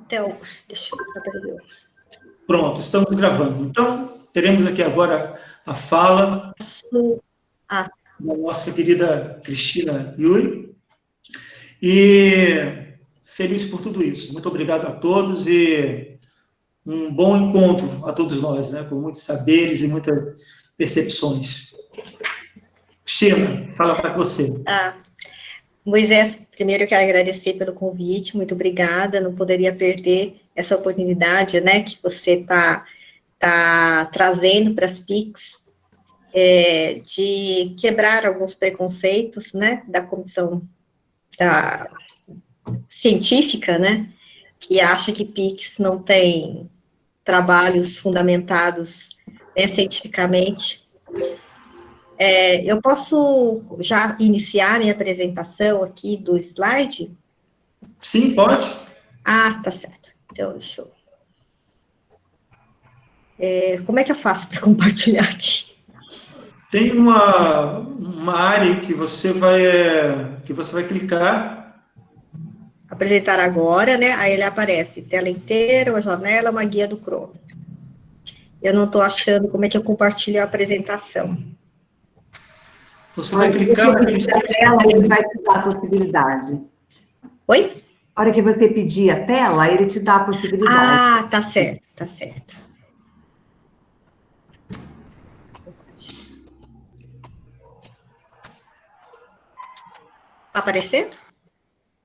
Então, deixa eu abrir. Pronto, estamos gravando. Então, teremos aqui agora a fala da nossa querida Cristina Yuri. E feliz por tudo isso. Muito obrigado a todos e um bom encontro a todos nós, né? Com muitos saberes e muitas percepções. Cristina, fala para você. Moisés, primeiro eu quero agradecer pelo convite, muito obrigada, não poderia perder essa oportunidade, né, que você está trazendo para as PICs, de quebrar alguns preconceitos, né, da comissão científica, né, que acha que PICs não tem trabalhos fundamentados, né, cientificamente. Eu posso já iniciar minha apresentação aqui do slide? Sim, pode. Tá certo. Então, deixa eu... como é que eu faço para compartilhar aqui? Tem uma área que você vai clicar. Apresentar agora, né? Aí ele aparece tela inteira, uma janela, uma guia do Chrome. Eu não estou achando como é que eu compartilho a apresentação. Você vai clicar naquele tela, ele vai te dar a possibilidade. Oi? A hora que você pedir a tela, ele te dá a possibilidade. Tá certo, tá certo. Tá aparecendo?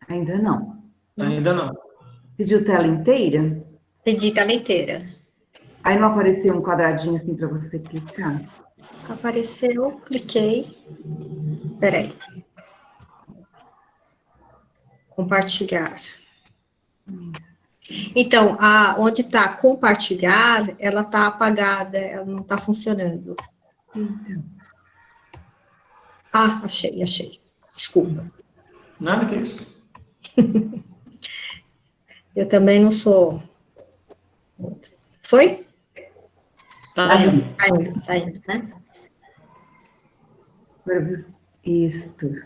Ainda não. Ainda não. Pediu tela inteira? Pedi tela inteira. Aí não apareceu um quadradinho assim para você clicar? Apareceu, cliquei. Peraí. Compartilhar. Então, onde está compartilhar, ela está apagada, ela não está funcionando. Achei. Desculpa. Nada que isso. Eu também não sou... Foi? Tá indo. Tá indo, né? Isto.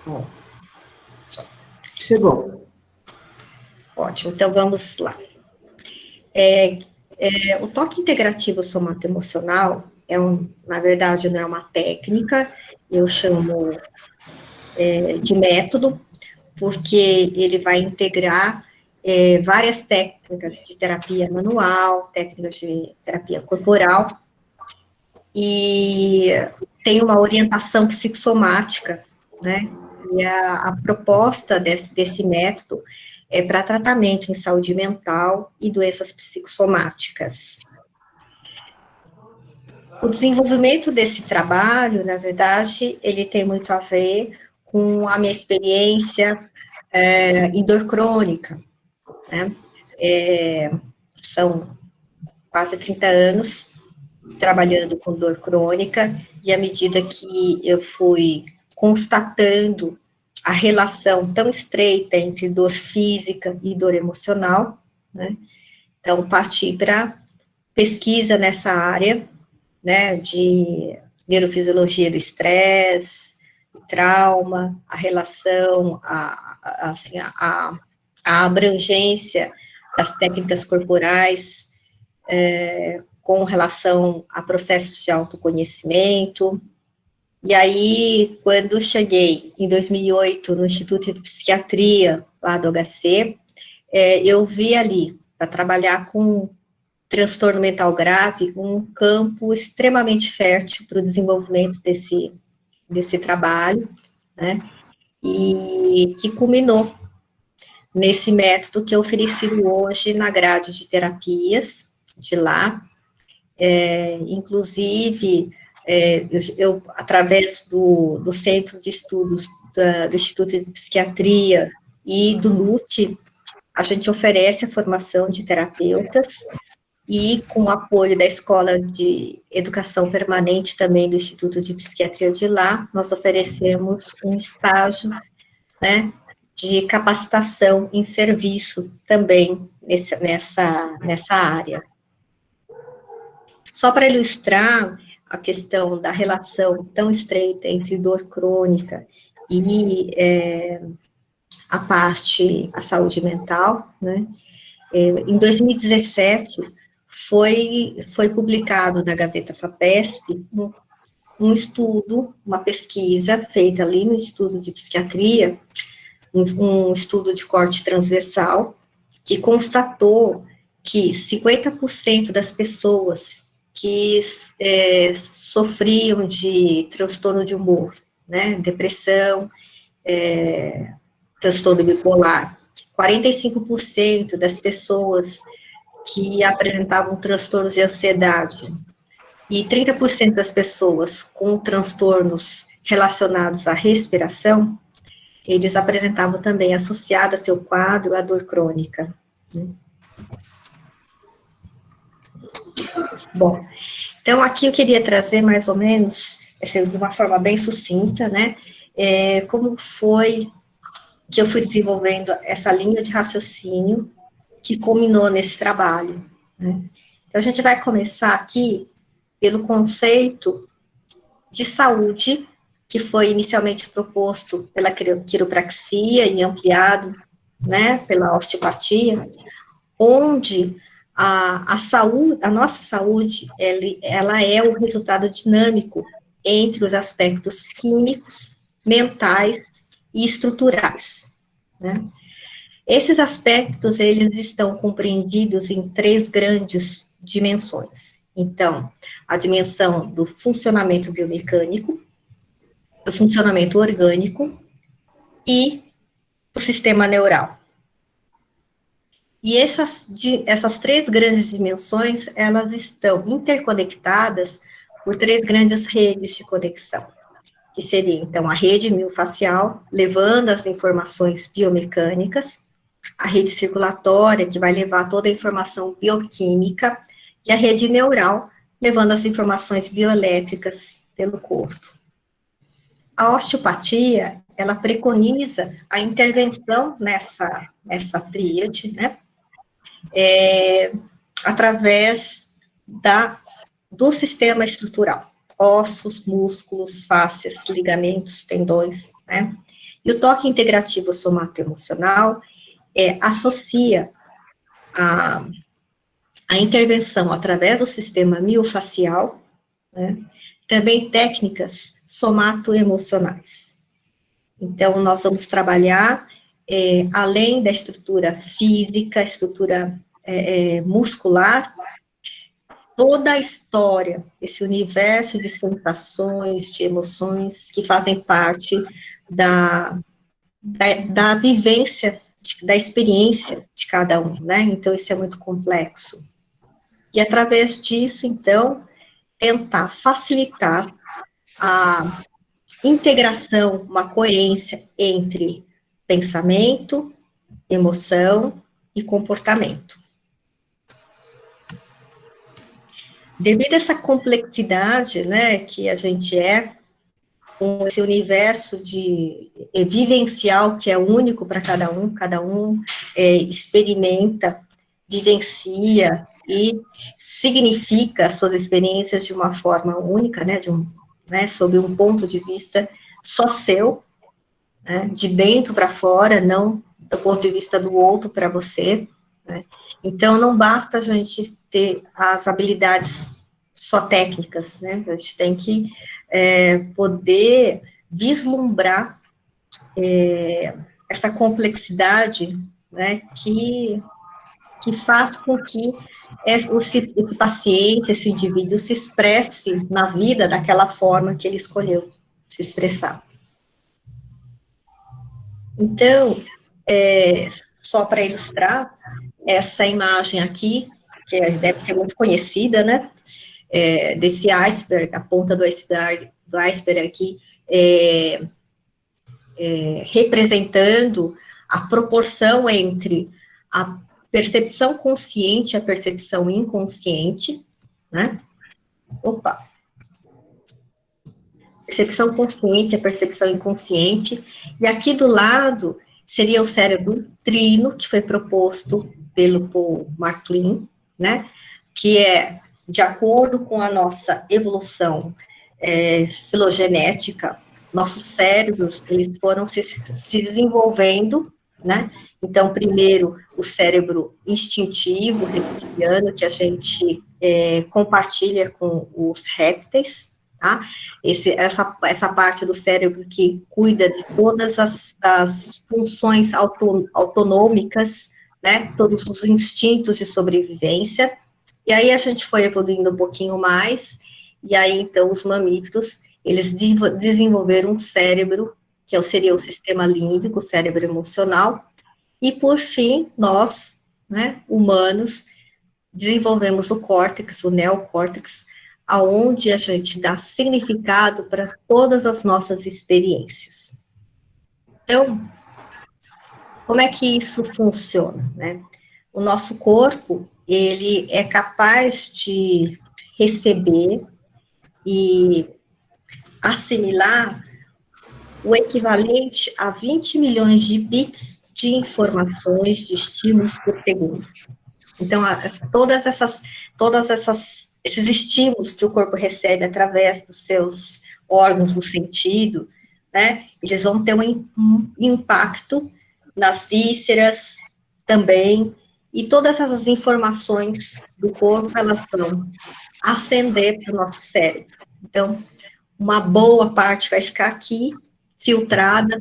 Ó. Chegou. Ótimo, então vamos lá. O toque integrativo somato-emocional na verdade, não é uma técnica, eu chamo de método, porque ele vai integrar várias técnicas de terapia manual, técnicas de terapia corporal, e tem uma orientação psicossomática, né? E a proposta desse método é para tratamento em saúde mental e doenças psicossomáticas. O desenvolvimento desse trabalho, na verdade, ele tem muito a ver com a minha experiência em dor crônica, né? São quase 30 anos trabalhando com dor crônica, e à medida que eu fui constatando a relação tão estreita entre dor física e dor emocional, né? Então, parti para pesquisa nessa área, né, de neurofisiologia do estresse, trauma, a relação, a abrangência das técnicas corporais com relação a processos de autoconhecimento. E aí, quando cheguei em 2008 no Instituto de Psiquiatria, lá do HC, eu vi ali, para trabalhar com transtorno mental grave, um campo extremamente fértil para o desenvolvimento desse trabalho, né, e que culminou nesse método que é oferecido hoje na grade de terapias de lá, inclusive, eu, através do Centro de Estudos do Instituto de Psiquiatria e do LUT, a gente oferece a formação de terapeutas, e com o apoio da Escola de Educação Permanente também do Instituto de Psiquiatria de lá, nós oferecemos um estágio, né, de capacitação em serviço também nessa área. Só para ilustrar a questão da relação tão estreita entre dor crônica e a saúde mental, né, Em 2017, foi publicado na Gazeta FAPESP um estudo, uma pesquisa feita ali no Instituto de Psiquiatria, um estudo de corte transversal, que constatou que 50% das pessoas que sofriam de transtorno de humor, né, depressão, transtorno bipolar, 45% das pessoas que apresentavam transtornos de ansiedade e 30% das pessoas com transtornos relacionados à respiração, eles apresentavam também associada a seu quadro a dor crônica. Bom, então aqui eu queria trazer mais ou menos, assim, de uma forma bem sucinta, né, como foi que eu fui desenvolvendo essa linha de raciocínio que culminou nesse trabalho, né. Então a gente vai começar aqui pelo conceito de saúde, que foi inicialmente proposto pela quiropraxia e ampliado, né, pela osteopatia, onde a saúde, a nossa saúde, ela é o resultado dinâmico entre os aspectos químicos, mentais e estruturais, né? Esses aspectos, eles estão compreendidos em 3 grandes dimensões. Então, a dimensão do funcionamento biomecânico, do funcionamento orgânico e do sistema neural. E essas 3 grandes dimensões, elas estão interconectadas por 3 grandes redes de conexão, que seria, então, a rede miofascial, levando as informações biomecânicas, a rede circulatória, que vai levar toda a informação bioquímica, e a rede neural, levando as informações bioelétricas pelo corpo. A osteopatia, ela preconiza a intervenção nessa tríade, né, através do sistema estrutural, ossos, músculos, fáscias, ligamentos, tendões, né, e o toque integrativo somato-emocional associa a intervenção através do sistema miofascial, né, também técnicas somato-emocionais. Então, nós vamos trabalhar, além da estrutura física, estrutura muscular, toda a história, esse universo de sensações, de emoções que fazem parte da vivência, da experiência de cada um, né? Então, isso é muito complexo. E, através disso, então, tentar facilitar a integração, uma coerência entre pensamento, emoção e comportamento. Devido a essa complexidade, né, que a gente com esse universo vivencial que é único para cada um experimenta, vivencia e significa as suas experiências de uma forma única, né, sob um ponto de vista só seu, né, de dentro para fora, não do ponto de vista do outro para você, né. Então, não basta a gente ter as habilidades só técnicas, né, a gente tem que poder vislumbrar essa complexidade, né, que faz com que esse paciente, esse indivíduo, se expresse na vida daquela forma que ele escolheu se expressar. Então, só para ilustrar, essa imagem aqui, que deve ser muito conhecida, né, desse iceberg, a ponta do iceberg aqui, representando a proporção entre a percepção consciente e a percepção inconsciente, né? Percepção consciente, a percepção inconsciente, e aqui do lado seria o cérebro trino, que foi proposto pelo Paul MacLean, né, que de acordo com a nossa evolução filogenética, nossos cérebros, eles foram se desenvolvendo, né? Então, primeiro, o cérebro instintivo, reptiliano, que a gente compartilha com os répteis, tá? Essa parte do cérebro que cuida de todas as funções autonômicas, né? Todos os instintos de sobrevivência. E aí a gente foi evoluindo um pouquinho mais, e aí, então, os mamíferos, eles desenvolveram um cérebro, que seria o sistema límbico, o cérebro emocional, e, por fim, nós, né, humanos, desenvolvemos o córtex, o neocórtex, aonde a gente dá significado para todas as nossas experiências. Então, como é que isso funciona, né? O nosso corpo, ele é capaz de receber e assimilar o equivalente a 20 milhões de bits de informações, de estímulos por segundo. Então, esses estímulos que o corpo recebe através dos seus órgãos do sentido, né, eles vão ter um impacto nas vísceras também, e todas essas informações do corpo, elas vão ascender para o nosso cérebro. Então, uma boa parte vai ficar aqui, filtrada,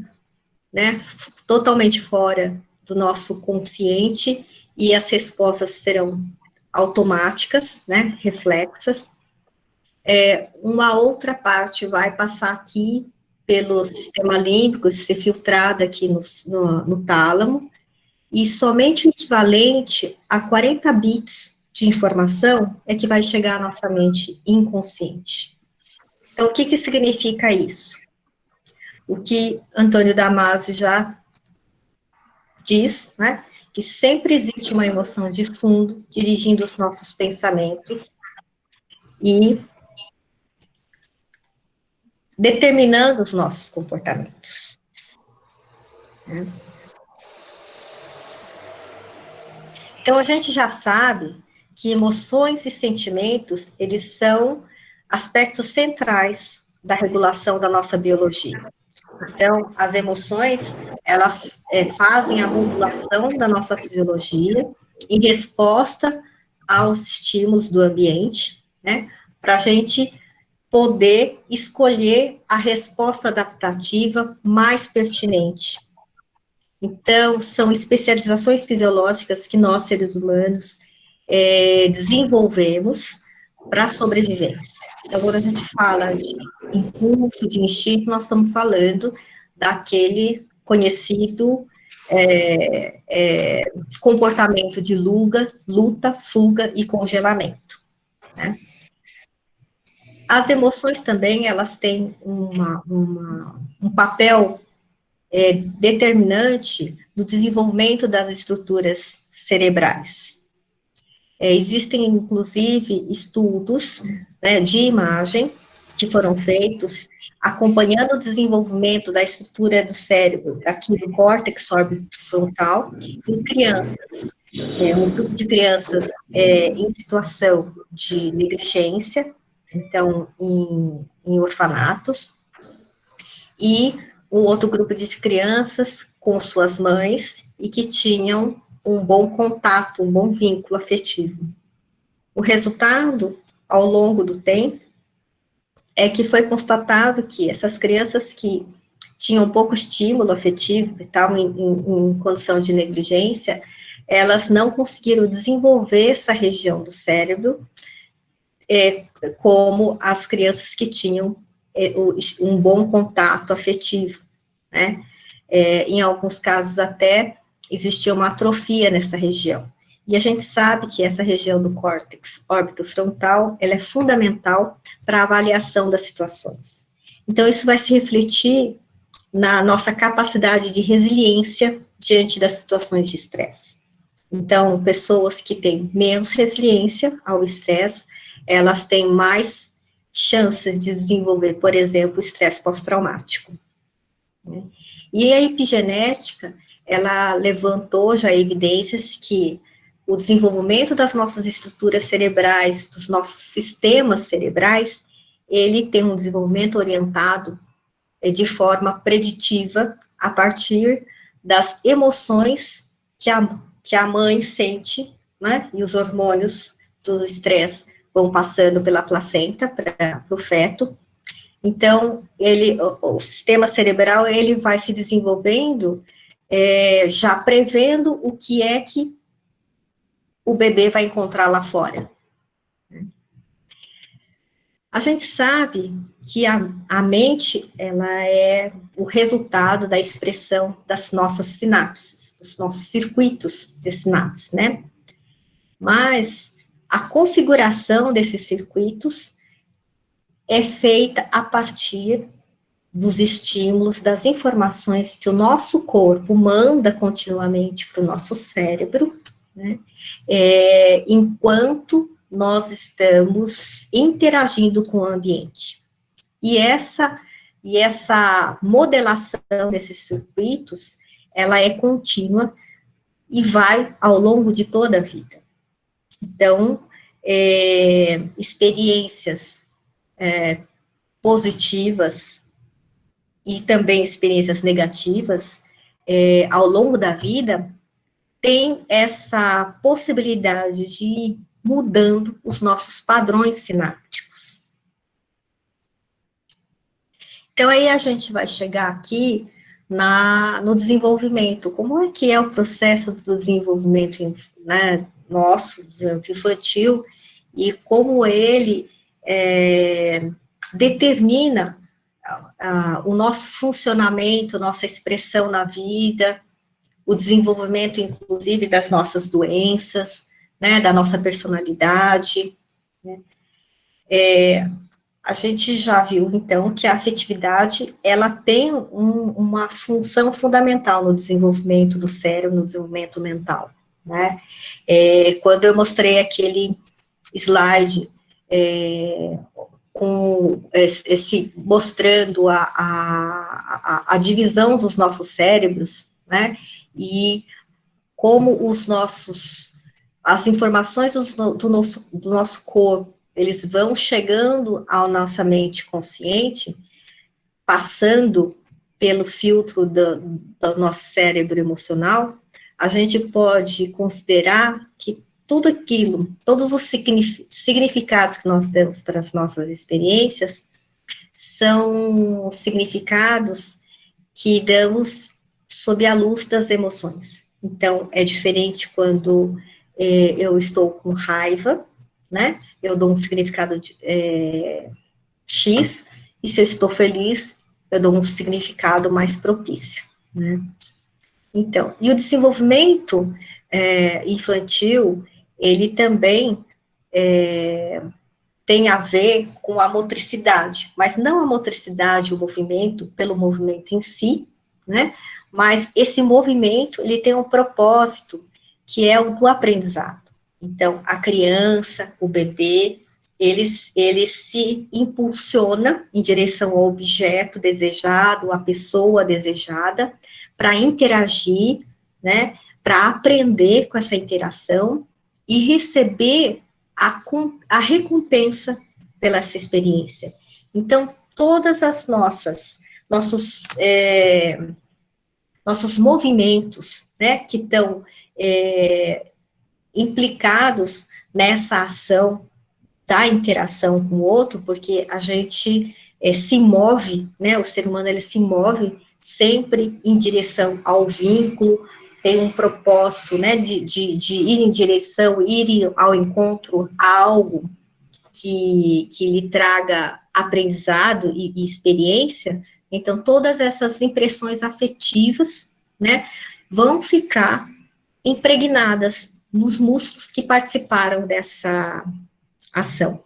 né, totalmente fora do nosso consciente, e as respostas serão automáticas, né, reflexas. Uma outra parte vai passar aqui pelo sistema límbico, ser filtrada aqui no tálamo, e somente o equivalente a 40 bits de informação é que vai chegar à nossa mente inconsciente. Então, o que significa isso? O que Antônio Damasio já diz, né, que sempre existe uma emoção de fundo dirigindo os nossos pensamentos e determinando os nossos comportamentos. Né? Então, a gente já sabe que emoções e sentimentos, eles são aspectos centrais da regulação da nossa biologia. Então, as emoções, elas fazem a modulação da nossa fisiologia em resposta aos estímulos do ambiente, né, para a gente poder escolher a resposta adaptativa mais pertinente. Então, são especializações fisiológicas que nós, seres humanos, desenvolvemos para a sobrevivência. Então, quando a gente fala de impulso, de instinto, nós estamos falando daquele conhecido comportamento de luta, fuga e congelamento, né? As emoções também, elas têm um papel determinante no desenvolvimento das estruturas cerebrais. Existem, inclusive, estudos, né, de imagem que foram feitos acompanhando o desenvolvimento da estrutura do cérebro, aqui do córtex órbito-frontal, em crianças, um grupo de crianças em situação de negligência, então, em orfanatos, e um outro grupo de crianças com suas mães e que tinham um bom contato, um bom vínculo afetivo. O resultado, ao longo do tempo, é que foi constatado que essas crianças que tinham pouco estímulo afetivo e estavam em condição de negligência, elas não conseguiram desenvolver essa região do cérebro como as crianças que tinham um bom contato afetivo, né? Em alguns casos até existia uma atrofia nessa região. E a gente sabe que essa região do córtex órbito-frontal, ela é fundamental para a avaliação das situações. Então, isso vai se refletir na nossa capacidade de resiliência diante das situações de estresse. Então, pessoas que têm menos resiliência ao estresse, elas têm mais chances de desenvolver, por exemplo, estresse pós-traumático. Né? E a epigenética, ela levantou já evidências que o desenvolvimento das nossas estruturas cerebrais, dos nossos sistemas cerebrais, ele tem um desenvolvimento orientado de forma preditiva a partir das emoções que a mãe sente, né, e os hormônios do estresse vão passando pela placenta para o feto. Então, o sistema cerebral, ele vai se desenvolvendo, já prevendo o que é que o bebê vai encontrar lá fora. A gente sabe que a mente, ela é o resultado da expressão das nossas sinapses, dos nossos circuitos de sinapses, né? Mas a configuração desses circuitos é feita a partir dos estímulos, das informações que o nosso corpo manda continuamente para o nosso cérebro, né? Enquanto nós estamos interagindo com o ambiente. E essa modelação desses circuitos, ela é contínua e vai ao longo de toda a vida. Então, experiências positivas e também experiências negativas ao longo da vida tem essa possibilidade de ir mudando os nossos padrões sinápticos. Então, aí a gente vai chegar aqui no desenvolvimento. Como é que é o processo do desenvolvimento, né, nosso, infantil, e como ele determina o nosso funcionamento, nossa expressão na vida, o desenvolvimento, inclusive, das nossas doenças, né, da nossa personalidade, né. A gente já viu, então, que a afetividade, ela tem uma função fundamental no desenvolvimento do cérebro, no desenvolvimento mental, né. Quando eu mostrei aquele slide mostrando a divisão dos nossos cérebros, né, e como as informações do nosso corpo, eles vão chegando à nossa mente consciente, passando pelo filtro do nosso cérebro emocional, a gente pode considerar que tudo aquilo, todos os significados que nós damos para as nossas experiências, são significados que damos sob a luz das emoções. Então, é diferente quando eu estou com raiva, né, eu dou um significado X, e se eu estou feliz, eu dou um significado mais propício, né. Então, e o desenvolvimento infantil, ele também tem a ver com a motricidade, mas não a motricidade, o movimento, pelo movimento em si, né, mas esse movimento, ele tem um propósito, que é o do aprendizado. Então, a criança, o bebê, ele se impulsiona em direção ao objeto desejado, à pessoa desejada, para interagir, né, para aprender com essa interação e receber a recompensa pela essa experiência. Então, todas as nossos movimentos, né, que estão implicados nessa ação da interação com o outro, porque a gente se move, né, o ser humano, ele se move sempre em direção ao vínculo, tem um propósito, né, de ir em direção, ir ao encontro a algo que lhe traga aprendizado e experiência. Então, todas essas impressões afetivas, né, vão ficar impregnadas nos músculos que participaram dessa ação,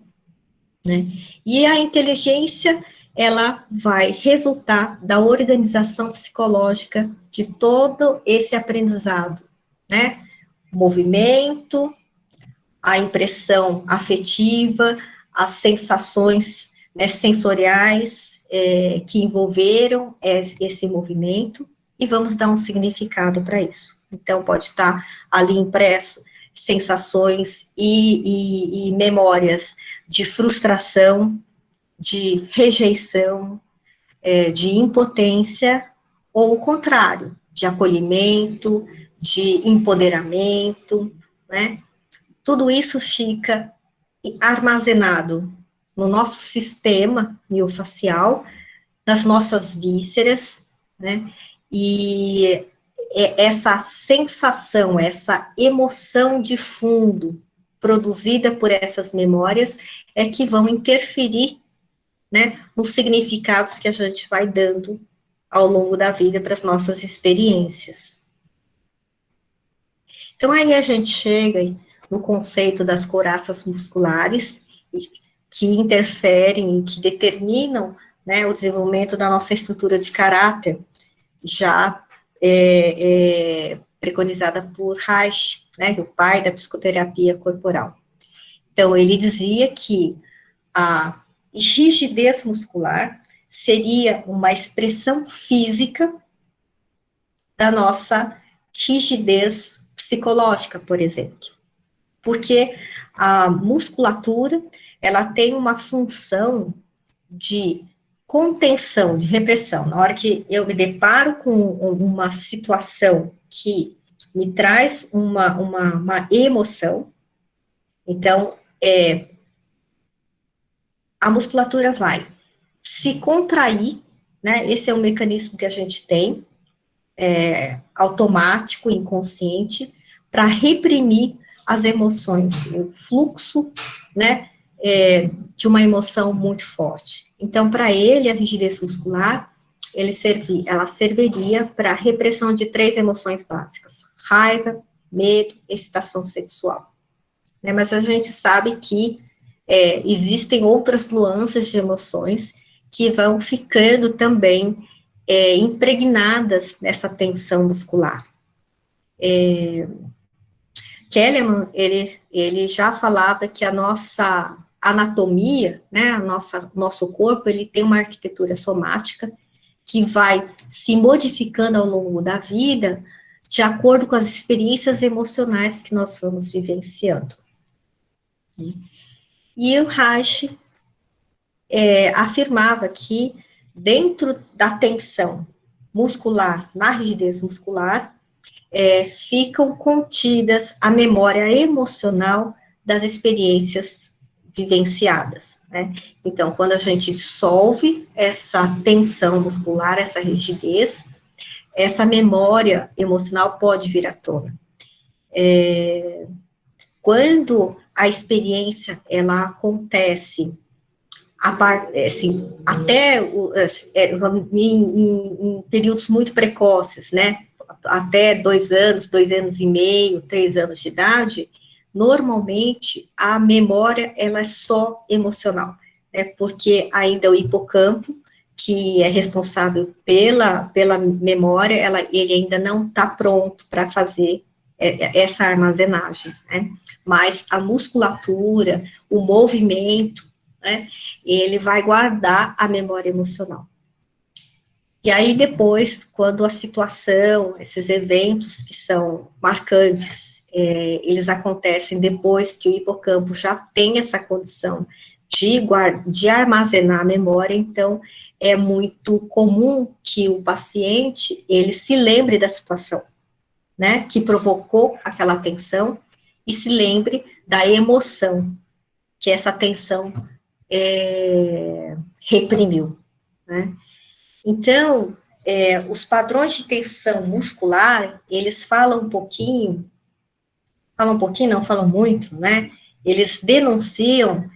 né. E a inteligência, ela vai resultar da organização psicológica de todo esse aprendizado, né, movimento, a impressão afetiva, as sensações, né, sensoriais que envolveram esse movimento, e vamos dar um significado para isso. Então, pode estar ali impresso sensações e memórias de frustração, de rejeição, de impotência, ou o contrário, de acolhimento, de empoderamento, né? Tudo isso fica armazenado no nosso sistema miofacial, nas nossas vísceras, né? E essa sensação, essa emoção de fundo produzida por essas memórias é que vão interferir, né, nos significados que a gente vai dando ao longo da vida para as nossas experiências. Então, aí a gente chega no conceito das couraças musculares, que interferem e que determinam, né, o desenvolvimento da nossa estrutura de caráter, já preconizada por Reich, né, o pai da psicoterapia corporal. Então, ele dizia que a rigidez muscular seria uma expressão física da nossa rigidez psicológica, por exemplo. Porque a musculatura, ela tem uma função de contenção, de repressão. Na hora que eu me deparo com uma situação que me traz uma emoção, então, a musculatura vai se contrair, né? Esse é um mecanismo que a gente tem, automático, inconsciente, para reprimir as emoções, o fluxo, né, de uma emoção muito forte. Então, para ele, a rigidez muscular, ela serviria para a repressão de 3 emoções básicas: raiva, medo, excitação sexual. Né, mas a gente sabe que existem outras nuances de emoções que vão ficando também impregnadas nessa tensão muscular. Kellerman, ele já falava que a nossa anatomia, né, nosso corpo, ele tem uma arquitetura somática que vai se modificando ao longo da vida de acordo com as experiências emocionais que nós vamos vivenciando. E o Reich afirmava que dentro da tensão muscular, na rigidez muscular, ficam contidas a memória emocional das experiências vivenciadas, né? Então, quando a gente dissolve essa tensão muscular, essa rigidez, essa memória emocional pode vir à tona. Quando a experiência, ela acontece assim, até em períodos muito precoces, né, até 2 anos, 2 anos e meio, 3 anos de idade, normalmente a memória, ela é só emocional, né, porque ainda o hipocampo, que é responsável pela memória, ele ainda não está pronto para fazer essa armazenagem, né, mas a musculatura, o movimento, né, ele vai guardar a memória emocional. E aí depois, quando a situação, esses eventos que são marcantes, eles acontecem depois que o hipocampo já tem essa condição de armazenar a memória, então é muito comum que o paciente, ele se lembre da situação, né, que provocou aquela tensão, e se lembre da emoção que essa tensão reprimiu, né. Então, os padrões de tensão muscular, eles falam não falam muito, né, eles denunciam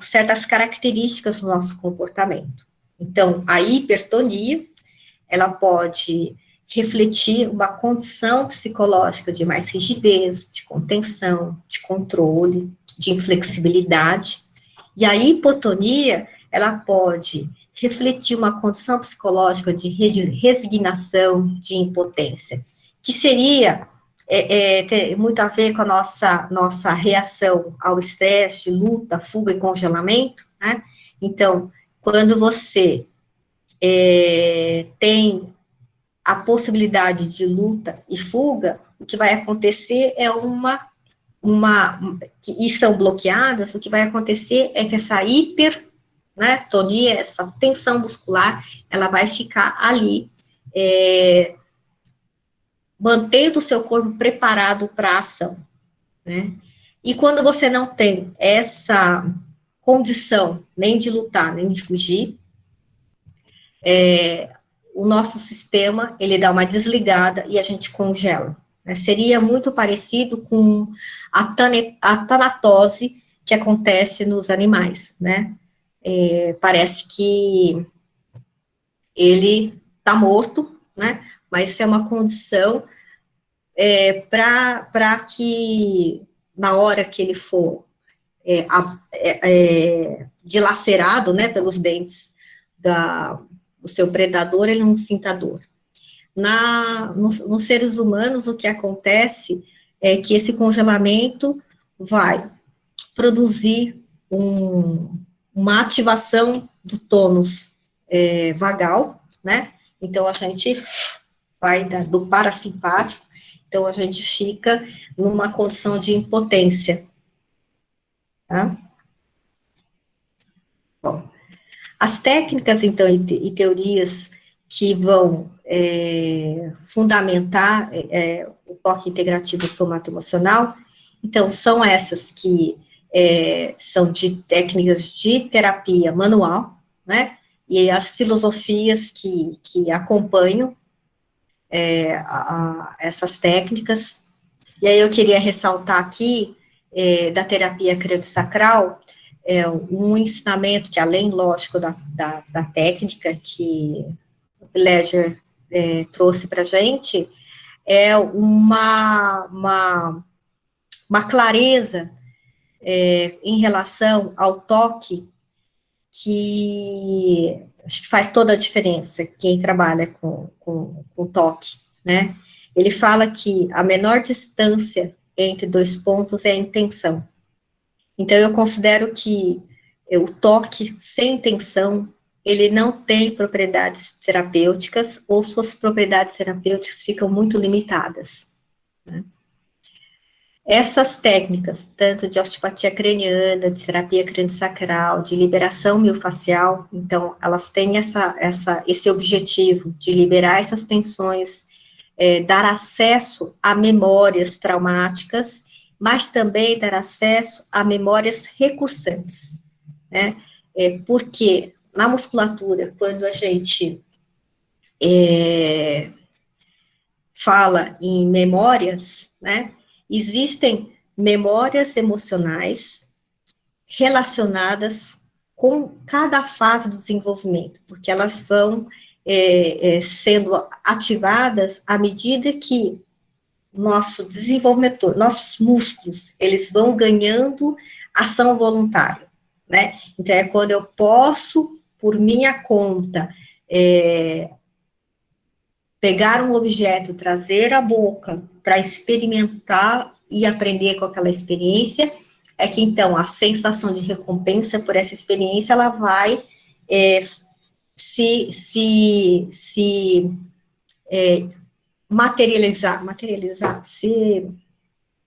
certas características do nosso comportamento. Então, a hipertonia, ela pode refletir uma condição psicológica de mais rigidez, de contenção, de controle, de inflexibilidade, e a hipotonia, ela pode refletir uma condição psicológica de resignação, de impotência, que seria tem muito a ver com a nossa reação ao estresse, luta, fuga e congelamento, né? Então, quando você tem a possibilidade de luta e fuga, o que vai acontecer é e são bloqueadas, o que vai acontecer é que essa hipertonia, essa tensão muscular, ela vai ficar ali mantendo o seu corpo preparado para a ação, né? E quando você não tem essa condição nem de lutar, nem de fugir, o nosso sistema, ele dá uma desligada e a gente congela, né? Seria muito parecido com a tanatose que acontece nos animais, né? Parece que ele está morto, né? Mas isso é uma condição para que, na hora que ele for dilacerado, né, pelos dentes do seu predador, ele não sinta dor. Nos seres humanos, o que acontece é que esse congelamento vai produzir uma ativação do tônus vagal, né? Então, a gente vai do parasimpático, então a gente fica numa condição de impotência, tá? Bom, as técnicas, então, e teorias que vão fundamentar o toque integrativo somato-emocional, então, são essas que são de técnicas de terapia manual, né, e as filosofias que acompanham essas técnicas. E aí eu queria ressaltar aqui, da terapia crânio-sacral, um ensinamento que, além, lógico, da técnica que o Pleasure trouxe para a gente, é uma clareza em relação ao toque que faz toda a diferença, quem trabalha com toque, né? Ele fala que a menor distância entre dois pontos é a intenção. Então, eu considero que o toque sem intenção, ele não tem propriedades terapêuticas, ou suas propriedades terapêuticas ficam muito limitadas, né? Essas técnicas, tanto de osteopatia craniana, de terapia crânio-sacral, de liberação miofascial, então, elas têm esse objetivo de liberar essas tensões, dar acesso a memórias traumáticas, mas também dar acesso a memórias recursantes, né? Porque na musculatura, quando a gente fala em memórias, né, existem memórias emocionais relacionadas com cada fase do desenvolvimento, porque elas vão sendo ativadas à medida que nosso desenvolvimento, nossos músculos, eles vão ganhando ação voluntária, né? Então, é quando eu posso, por minha conta, pegar um objeto, trazer à boca para experimentar e aprender com aquela experiência, é que, então, a sensação de recompensa por essa experiência, ela vai materializar, se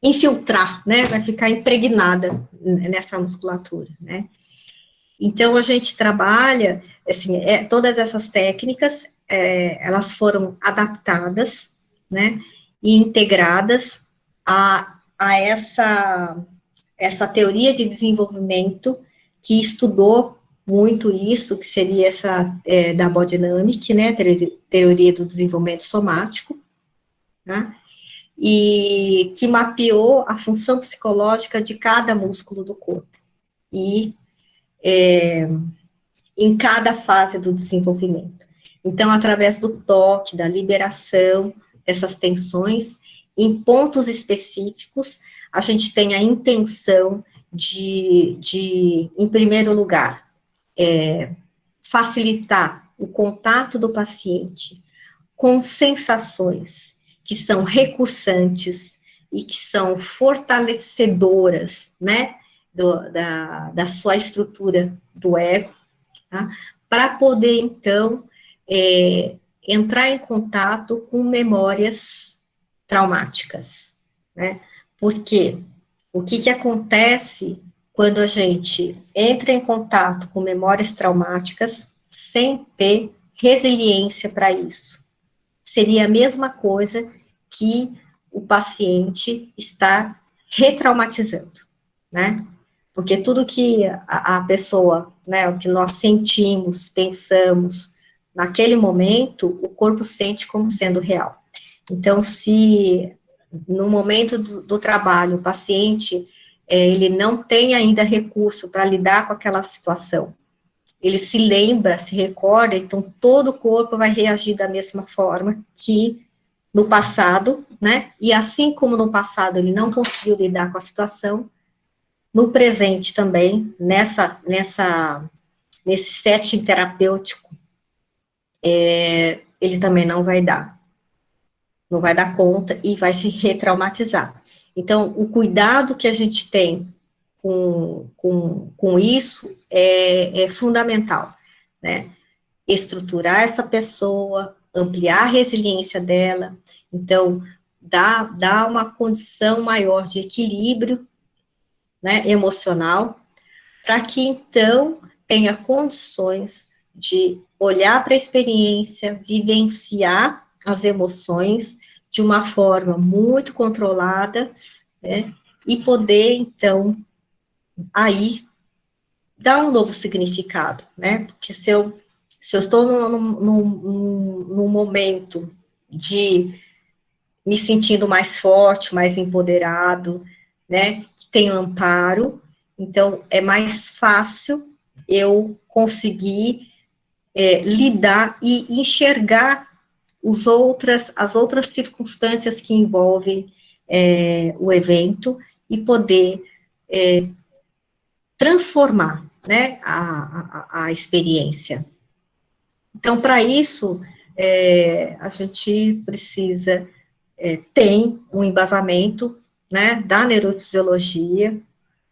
infiltrar, né, vai ficar impregnada nessa musculatura, né. Então, a gente trabalha, assim, todas essas técnicas, elas foram adaptadas, né, e integradas a essa teoria de desenvolvimento que estudou muito isso, que seria essa da Body Dynamic, né, teoria do desenvolvimento somático, né, e que mapeou a função psicológica de cada músculo do corpo, e em cada fase do desenvolvimento. Então, através do toque, da liberação dessas tensões, em pontos específicos, a gente tem a intenção de em primeiro lugar, facilitar o contato do paciente com sensações que são recursantes e que são fortalecedoras, né, da sua estrutura do ego, tá? Para poder, então, entrar em contato com memórias traumáticas, né? Porque o que acontece quando a gente entra em contato com memórias traumáticas sem ter resiliência para isso, seria a mesma coisa que o paciente está retraumatizando, né? Porque tudo que a pessoa, né, o que nós sentimos, pensamos, naquele momento, o corpo sente como sendo real. Então, se no momento do trabalho, o paciente, ele não tem ainda recurso para lidar com aquela situação, ele se lembra, se recorda, então todo o corpo vai reagir da mesma forma que no passado, né? E assim como no passado ele não conseguiu lidar com a situação, no presente também, nesse setting terapêutico, ele também não vai dar conta e vai se retraumatizar. Então, o cuidado que a gente tem com isso é fundamental, né? Estruturar essa pessoa, ampliar a resiliência dela, então, dá uma condição maior de equilíbrio, né, emocional, para que, então, tenha condições de olhar para a experiência, vivenciar as emoções de uma forma muito controlada, né, e poder, então, aí, dar um novo significado, né, porque se eu estou num momento de me sentindo mais forte, mais empoderado, né, que tem amparo, então é mais fácil eu conseguir lidar e enxergar as outras circunstâncias que envolvem o evento e poder transformar, né, a experiência. Então, para isso, a gente precisa tem um embasamento, né, da neurofisiologia,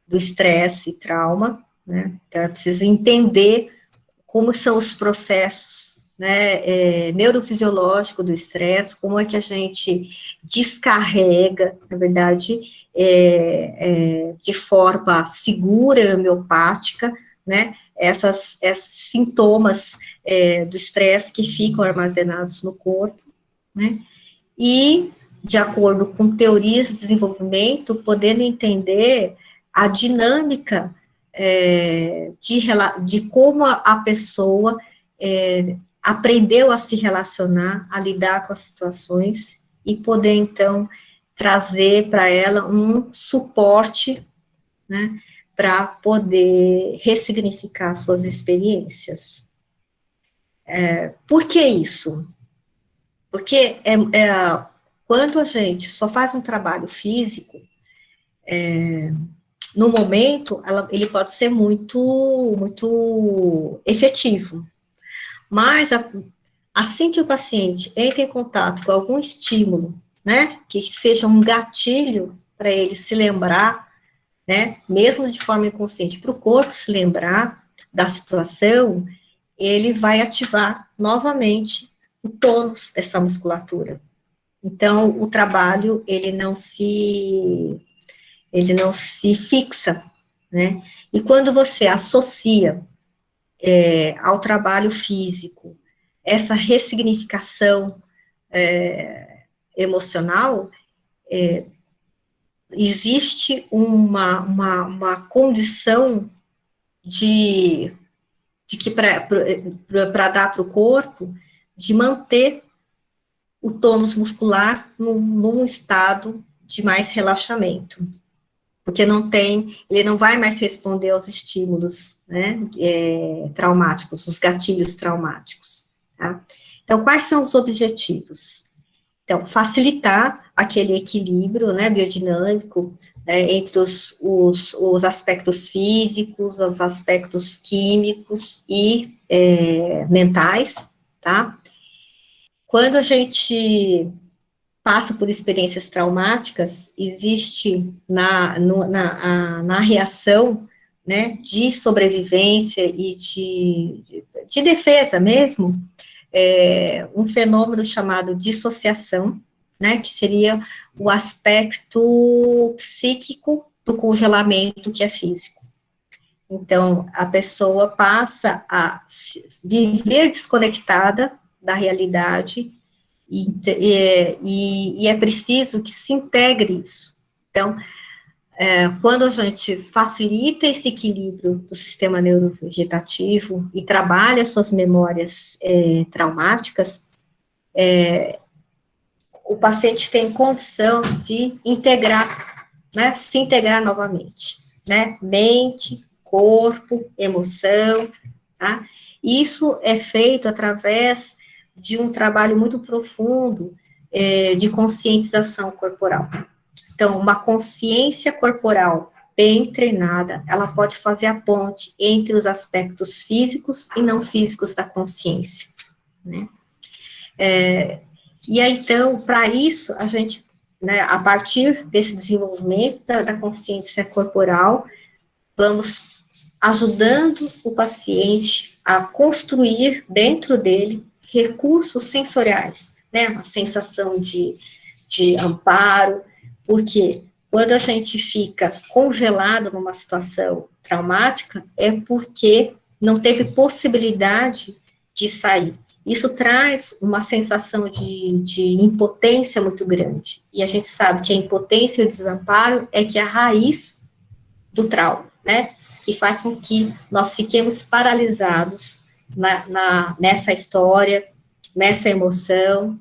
do estresse e trauma, né, então é preciso entender como são os processos, né, neurofisiológicos do estresse, como é que a gente descarrega, na verdade, de forma segura e homeopática, né, esses sintomas do estresse que ficam armazenados no corpo, né, e, de acordo com teorias de desenvolvimento, podendo entender a dinâmica de como a pessoa aprendeu a se relacionar, a lidar com as situações, e poder, então, trazer para ela um suporte, né, para poder ressignificar suas experiências. Por que isso? Porque quando a gente só faz um trabalho físico, no momento, ele pode ser muito efetivo. Mas, assim que o paciente entra em contato com algum estímulo, né, que seja um gatilho para ele se lembrar, né, mesmo de forma inconsciente, para o corpo se lembrar da situação, ele vai ativar novamente o tônus dessa musculatura. Então, o trabalho, ele não se fixa, né? E quando você associa ao trabalho físico essa ressignificação emocional, existe uma condição de que para dar para o corpo, de manter o tônus muscular num estado de mais relaxamento, porque ele não vai mais responder aos estímulos, né, traumáticos, os gatilhos traumáticos, tá? Então, quais são os objetivos? Então, facilitar aquele equilíbrio, né, biodinâmico, né, entre os aspectos físicos, os aspectos químicos e mentais, tá? Quando a gente passa por experiências traumáticas, existe na reação, né, de sobrevivência e de defesa mesmo, um fenômeno chamado dissociação, né, que seria o aspecto psíquico do congelamento que é físico. Então, a pessoa passa a viver desconectada da realidade E é preciso que se integre isso. Então, quando a gente facilita esse equilíbrio do sistema neurovegetativo e trabalha suas memórias traumáticas, o paciente tem condição de integrar, né, se integrar novamente, né, mente, corpo, emoção, tá? Isso é feito através de um trabalho muito profundo de conscientização corporal. Então, uma consciência corporal bem treinada, ela pode fazer a ponte entre os aspectos físicos e não físicos da consciência, né? E aí, então, para isso, a gente, né, a partir desse desenvolvimento da consciência corporal, vamos ajudando o paciente a construir dentro dele recursos sensoriais, né, uma sensação de amparo, porque quando a gente fica congelado numa situação traumática, é porque não teve possibilidade de sair. Isso traz uma sensação de impotência muito grande, e a gente sabe que a impotência e o desamparo é que é a raiz do trauma, né, que faz com que nós fiquemos paralisados nessa história, nessa emoção,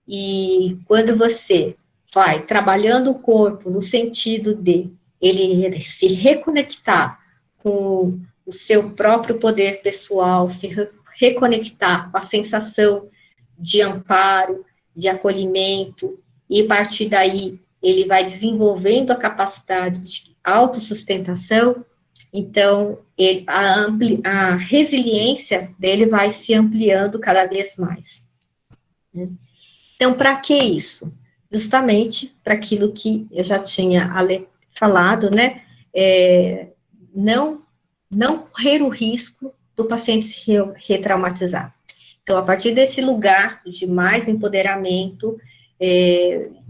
e quando você vai trabalhando o corpo no sentido de ele se reconectar com o seu próprio poder pessoal, se reconectar com a sensação de amparo, de acolhimento, e a partir daí ele vai desenvolvendo a capacidade de autossustentação, então a resiliência dele vai se ampliando cada vez mais. Então, para que isso? Justamente para aquilo que eu já tinha falado, né, não correr o risco do paciente se retraumatizar. Então, a partir desse lugar de mais empoderamento,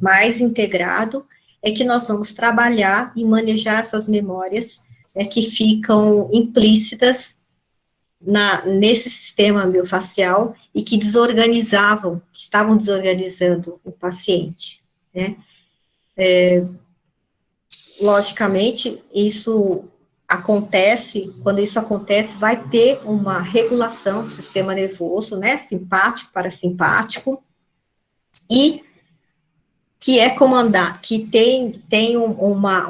mais integrado, é que nós vamos trabalhar e manejar essas memórias que ficam implícitas nesse sistema miofascial e que estavam desorganizando o paciente, né? Logicamente, quando isso acontece, vai ter uma regulação do sistema nervoso, né, simpático, parasimpático, e que é que tem uma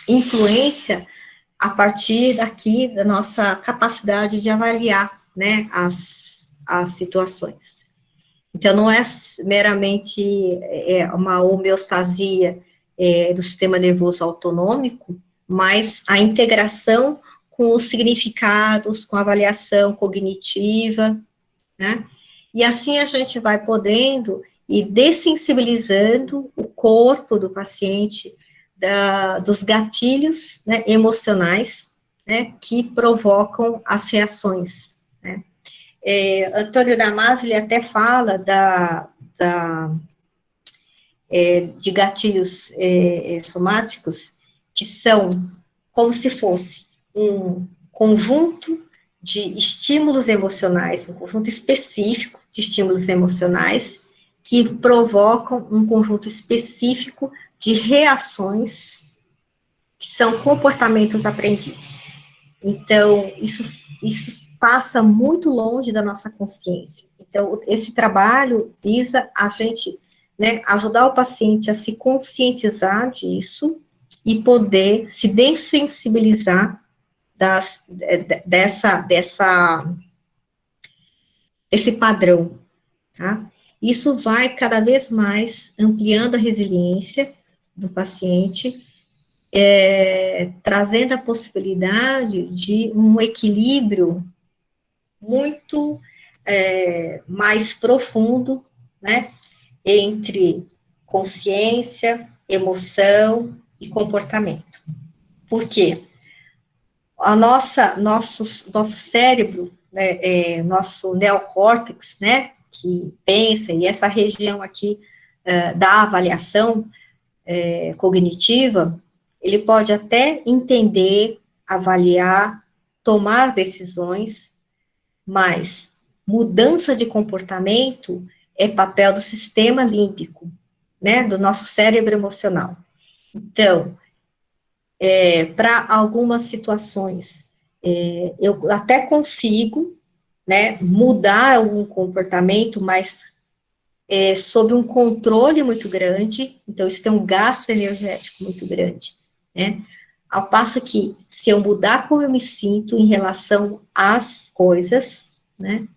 influência a partir daqui da nossa capacidade de avaliar, né, as situações. Então, não é meramente uma homeostasia do sistema nervoso autonômico, mas a integração com os significados, com a avaliação cognitiva, né, e assim a gente vai podendo ir dessensibilizando o corpo do paciente dos gatilhos, né, emocionais, né, que provocam as reações, né. Antônio Damasio, ele até fala de gatilhos somáticos, que são como se fosse um conjunto de estímulos emocionais, um conjunto específico de estímulos emocionais, que provocam um conjunto específico de reações que são comportamentos aprendidos. Então, isso passa muito longe da nossa consciência. Então, esse trabalho visa a gente, né, ajudar o paciente a se conscientizar disso e poder se dessensibilizar desse padrão, tá? Isso vai cada vez mais ampliando a resiliência do paciente, trazendo a possibilidade de um equilíbrio muito mais profundo, né, entre consciência, emoção e comportamento. Por quê? Nosso cérebro, né, nosso neocórtex, né, que pensa, e essa região aqui da avaliação cognitiva, ele pode até entender, avaliar, tomar decisões, mas mudança de comportamento é papel do sistema límbico, né, do nosso cérebro emocional. Então, para algumas situações, eu até consigo, né, mudar algum comportamento, mas sob um controle muito grande, então isso tem um gasto energético muito grande, né, ao passo que, se eu mudar como eu me sinto em relação às coisas, né,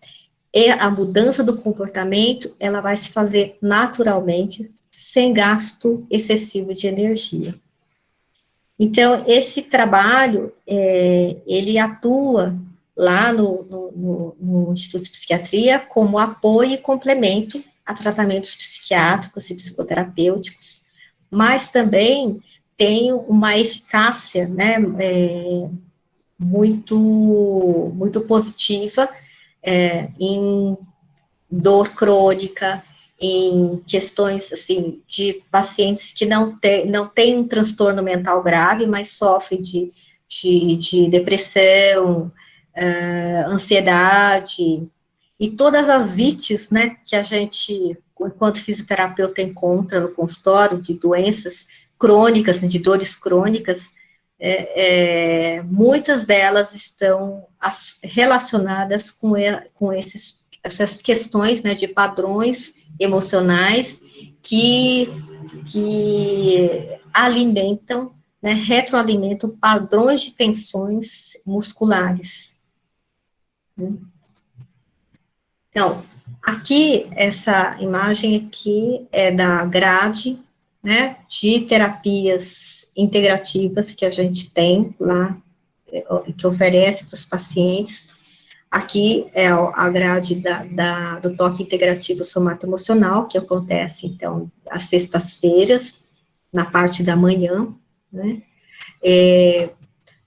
a mudança do comportamento, ela vai se fazer naturalmente, sem gasto excessivo de energia. Então, esse trabalho, ele atua lá no Instituto de Psiquiatria como apoio e complemento a tratamentos psiquiátricos e psicoterapêuticos, mas também tem uma eficácia, né, muito positiva em dor crônica, em questões, assim, de pacientes que não têm um transtorno mental grave, mas sofrem de depressão, ansiedade, e todas as ites, né, que a gente, enquanto fisioterapeuta, encontra no consultório, de doenças crônicas, de dores crônicas, muitas delas estão relacionadas com essas questões, né, de padrões emocionais que alimentam, né, retroalimentam padrões de tensões musculares. Então, aqui, essa imagem aqui é da grade, né, de terapias integrativas que a gente tem lá, que oferece para os pacientes. Aqui é a grade do toque integrativo somato-emocional, que acontece, então, às sextas-feiras, na parte da manhã, né.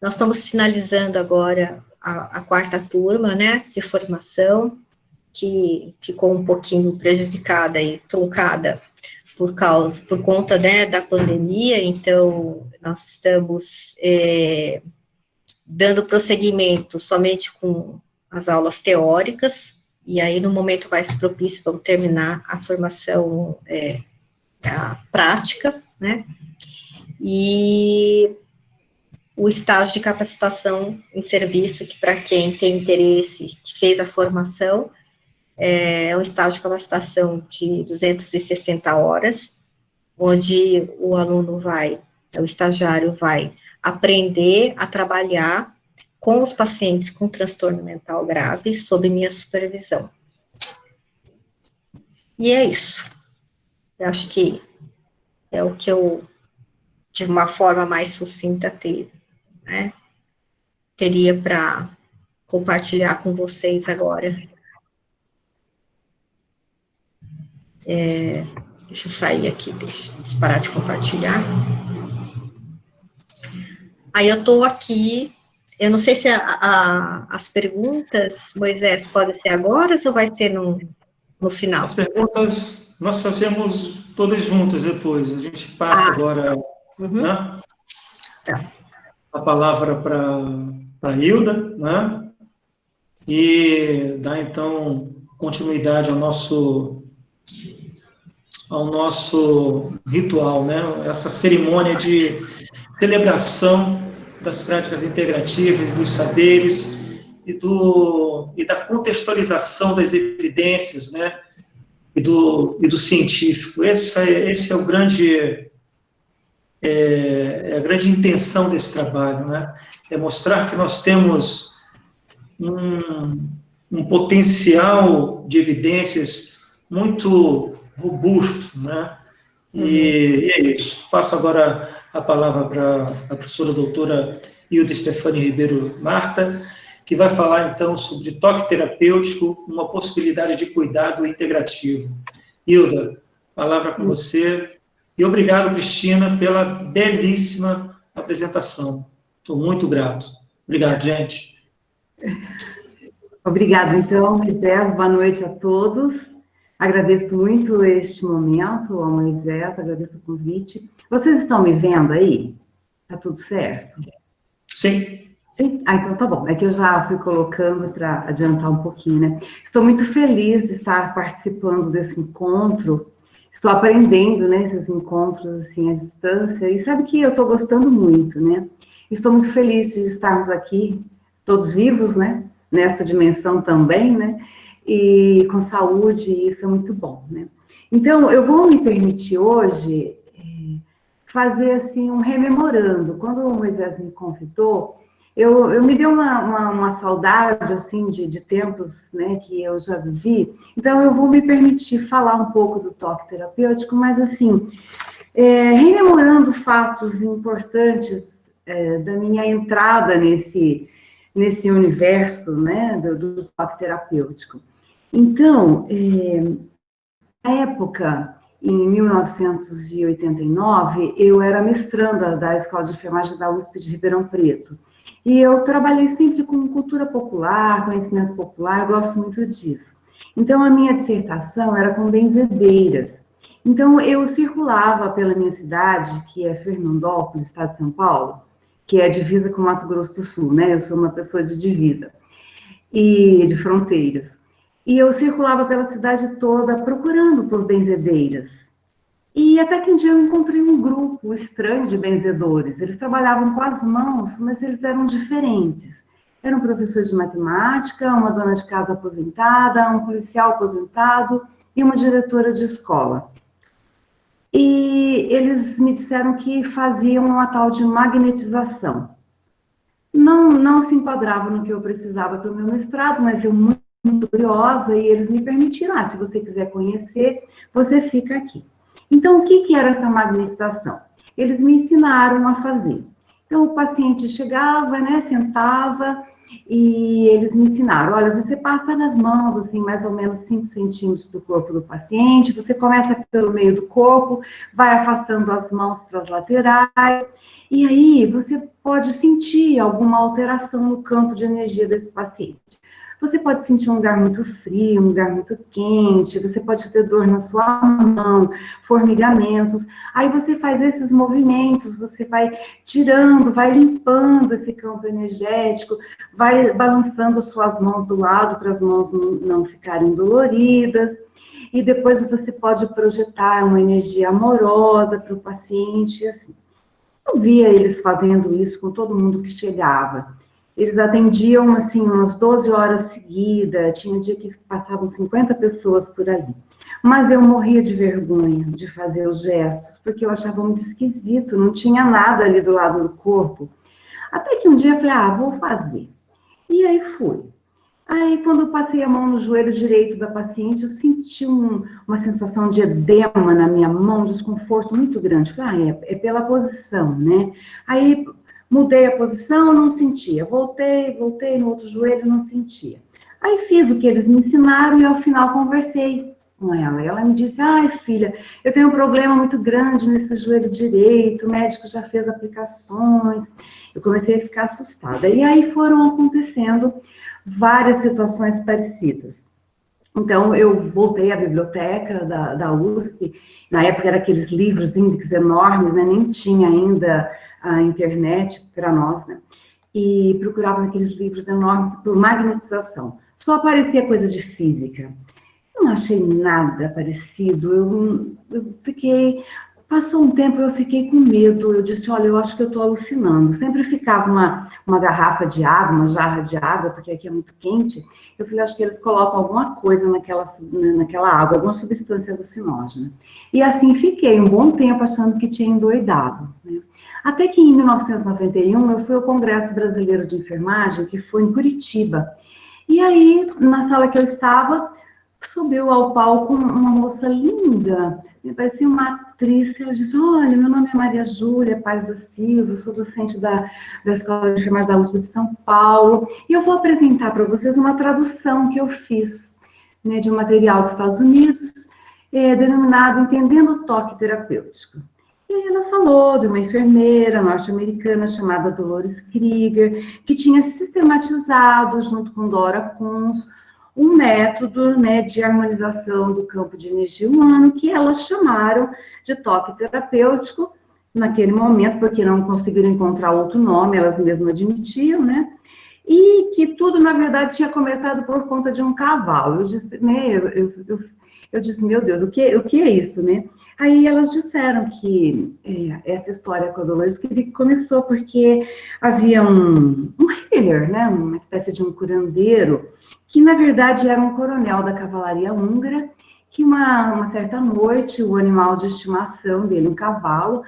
Nós estamos finalizando agora a quarta turma, né, de formação, que ficou um pouquinho prejudicada e truncada por conta, né, da pandemia. Então, nós estamos dando prosseguimento somente com as aulas teóricas, e aí, no momento mais propício, vamos terminar a formação a prática, né, e o estágio de capacitação em serviço, que para quem tem interesse, que fez a formação, é um estágio de capacitação de 260 horas, onde o aluno o estagiário vai aprender a trabalhar com os pacientes com transtorno mental grave, sob minha supervisão. E é isso. Eu acho que é o que eu, de uma forma mais sucinta, teria para compartilhar com vocês agora. Deixa eu sair aqui, deixa eu parar de compartilhar. Aí eu estou aqui, eu não sei se as perguntas, Moisés, podem ser agora ou vai ser no final? As perguntas nós fazemos todas juntas depois, a gente passa agora, né, Tá. a palavra para a Hilda, né, e dá, então, continuidade ao nosso ritual, né, essa cerimônia de celebração das práticas integrativas, dos saberes e da contextualização das evidências, né, e do científico. Esse é o grande a grande intenção desse trabalho, né, é mostrar que nós temos um potencial de evidências muito robusto, né, e é isso. Passo agora a palavra para a professora doutora Hilda Stefani Ribeiro Marta, que vai falar, então, sobre toque terapêutico, uma possibilidade de cuidado integrativo. Hilda, palavra com você. E obrigado, Cristina, pela belíssima apresentação. Estou muito grato. Obrigado, gente. Obrigada, então, Moisés. Boa noite a todos. Agradeço muito este momento ao Moisés, agradeço o convite. Vocês estão me vendo aí? Está tudo certo? Sim. Sim? Ah, então tá bom. É que eu já fui colocando para adiantar um pouquinho, né? Estou muito feliz de estar participando desse encontro. Estou aprendendo, né, esses encontros, assim, à distância. E sabe que eu estou gostando muito, né? Estou muito feliz de estarmos aqui, todos vivos, né? Nesta dimensão também, né? E com saúde, isso é muito bom, né? Então, eu vou me permitir hoje fazer, assim, um rememorando. Quando o Moisés me convidou, eu me deu uma saudade, assim, de tempos, né, que eu já vivi. Então, eu vou me permitir falar um pouco do toque terapêutico, mas, assim, rememorando fatos importantes da minha entrada nesse universo, né, do toque terapêutico. Então, na época, em 1989, eu era mestranda da Escola de Enfermagem da USP de Ribeirão Preto. E eu trabalhei sempre com cultura popular, conhecimento popular, eu gosto muito disso. Então, a minha dissertação era com benzedeiras. Então, eu circulava pela minha cidade, que é Fernandópolis, estado de São Paulo, que é divisa com Mato Grosso do Sul, né? Eu sou uma pessoa de divisa e de fronteiras. E eu circulava pela cidade toda procurando por benzedeiras. E até que um dia eu encontrei um grupo estranho de benzedores. Eles trabalhavam com as mãos, mas eles eram diferentes. Eram professores de matemática, uma dona de casa aposentada, um policial aposentado e uma diretora de escola. E eles me disseram que faziam uma tal de magnetização. Não se enquadrava no que eu precisava para o meu mestrado, mas eu muito curiosa, e eles me permitiram, se você quiser conhecer, você fica aqui. Então, o que era essa magnetização? Eles me ensinaram a fazer. Então, o paciente chegava, né, sentava, e eles me ensinaram, olha, você passa nas mãos, assim, mais ou menos 5 centímetros do corpo do paciente, você começa pelo meio do corpo, vai afastando as mãos para as laterais, e aí você pode sentir alguma alteração no campo de energia desse paciente. Você pode sentir um lugar muito frio, um lugar muito quente, você pode ter dor na sua mão, formigamentos. Aí você faz esses movimentos, você vai tirando, vai limpando esse campo energético, vai balançando suas mãos do lado para as mãos não ficarem doloridas. E depois você pode projetar uma energia amorosa para o paciente, assim. Eu via eles fazendo isso com todo mundo que chegava. Eles atendiam, assim, umas 12 horas seguidas, tinha dia que passavam 50 pessoas por ali. Mas eu morria de vergonha de fazer os gestos, porque eu achava muito esquisito, não tinha nada ali do lado do corpo. Até que um dia eu falei, vou fazer. E aí fui. Aí, quando eu passei a mão no joelho direito da paciente, eu senti uma sensação de edema na minha mão, um desconforto muito grande. Falei, é pela posição, né? Aí, mudei a posição, não sentia. Voltei no outro joelho, não sentia. Aí, fiz o que eles me ensinaram e, ao final, conversei com ela. Ela me disse, filha, eu tenho um problema muito grande nesse joelho direito, o médico já fez aplicações. Eu comecei a ficar assustada. E aí, foram acontecendo várias situações parecidas. Então, eu voltei à biblioteca da USP, na época eram aqueles livros índices enormes, né? Nem tinha ainda a internet para nós, né? E procurava aqueles livros enormes por magnetização. Só aparecia coisa de física. Eu não achei nada parecido, eu fiquei... Passou um tempo, eu fiquei com medo, eu disse, olha, eu acho que eu estou alucinando. Sempre ficava uma garrafa de água, uma jarra de água, porque aqui é muito quente. Eu falei, acho que eles colocam alguma coisa naquela água, alguma substância alucinógena. E assim fiquei um bom tempo achando que tinha endoidado, né? Até que em 1991, eu fui ao Congresso Brasileiro de Enfermagem, que foi em Curitiba. E aí, na sala que eu estava, subiu ao palco uma moça linda, me parecia uma atriz. Ela disse, olha, meu nome é Maria Júlia Paz da Silva, eu sou docente da Escola de Enfermagem da USP de São Paulo, e eu vou apresentar para vocês uma tradução que eu fiz, né, de um material dos Estados Unidos, denominado Entendendo o Toque Terapêutico. E aí ela falou de uma enfermeira norte-americana chamada Dolores Krieger, que tinha sistematizado, junto com Dora Kunz, um método, né, de harmonização do campo de energia humano, que elas chamaram de toque terapêutico, naquele momento, porque não conseguiram encontrar outro nome, elas mesmas admitiam, né? E que tudo, na verdade, tinha começado por conta de um cavalo. Eu disse, né, eu disse, meu Deus, o que é isso, né? Aí elas disseram que essa história com a Dolores que começou porque havia um healer, né, uma espécie de um curandeiro, que na verdade era um coronel da cavalaria húngara, que uma certa noite o animal de estimação dele, um cavalo,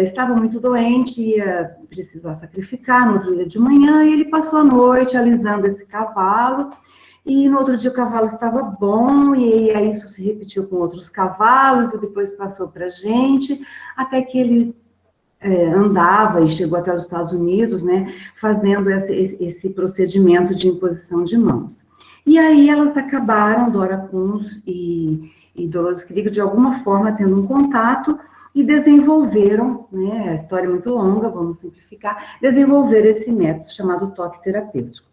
estava muito doente, ia precisar sacrificar no outro dia de manhã, e ele passou a noite alisando esse cavalo, e no outro dia o cavalo estava bom, e aí isso se repetiu com outros cavalos, e depois passou para a gente, até que ele andava e chegou até os Estados Unidos, né, fazendo esse procedimento de imposição de mãos. E aí elas acabaram, Dora Kunz e Dolores Krieger, de alguma forma tendo um contato e desenvolveram, né, a história é muito longa, vamos simplificar, desenvolveram esse método chamado toque terapêutico.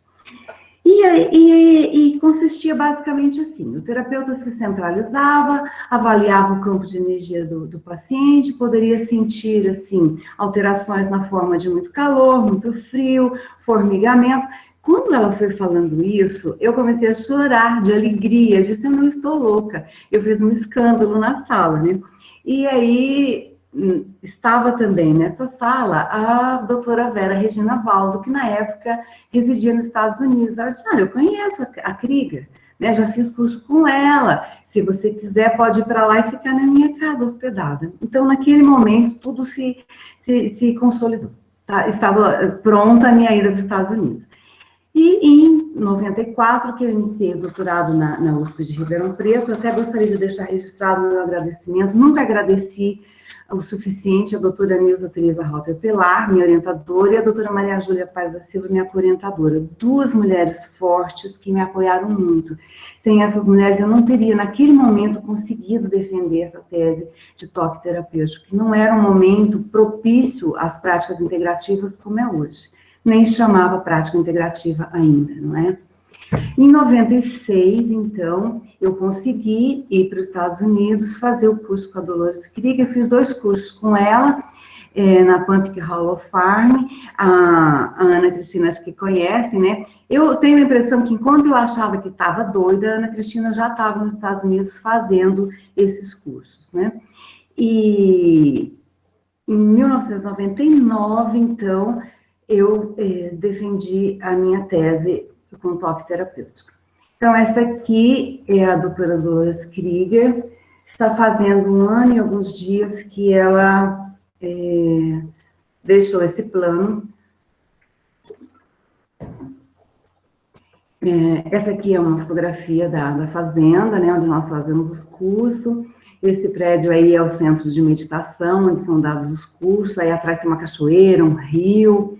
E consistia basicamente assim, o terapeuta se centralizava, avaliava o campo de energia do paciente, poderia sentir, assim, alterações na forma de muito calor, muito frio, formigamento. Quando ela foi falando isso, eu comecei a chorar de alegria, disse, eu não estou louca. Eu fiz um escândalo na sala, né? E aí, estava também nessa sala a doutora Vera Regina Valdo, que na época residia nos Estados Unidos. Ela disse, eu conheço a Krieger, né? Já fiz curso com ela. Se você quiser, pode ir para lá e ficar na minha casa hospedada. Então, naquele momento, tudo se consolidou. Tá? Estava pronta a minha ida para os Estados Unidos. E em 94, que eu iniciei o doutorado na USP de Ribeirão Preto, eu até gostaria de deixar registrado o meu agradecimento. Nunca agradeci o suficiente a doutora Nilza Teresa Rauter Pelar, minha orientadora, e a doutora Maria Júlia Paz da Silva, minha orientadora. Duas mulheres fortes que me apoiaram muito. Sem essas mulheres, eu não teria, naquele momento, conseguido defender essa tese de toque terapêutico, que não era um momento propício às práticas integrativas como é hoje. Nem se chamava prática integrativa ainda, não é? Em 96, então, eu consegui ir para os Estados Unidos, fazer o curso com a Dolores Krieger, fiz 2 cursos com ela, na Pumpkin Hollow Farm, a Ana Cristina, acho que conhecem, né? Eu tenho a impressão que enquanto eu achava que estava doida, a Ana Cristina já estava nos Estados Unidos fazendo esses cursos, né? E em 1999, então, eu defendi a minha tese com toque terapêutico. Então, essa aqui é a doutora Dolores Krieger, está fazendo 1 ano e alguns dias que ela deixou esse plano. Essa aqui é uma fotografia da fazenda, né, onde nós fazemos os cursos. Esse prédio aí é o centro de meditação, onde são dados os cursos. Aí atrás tem uma cachoeira, um rio,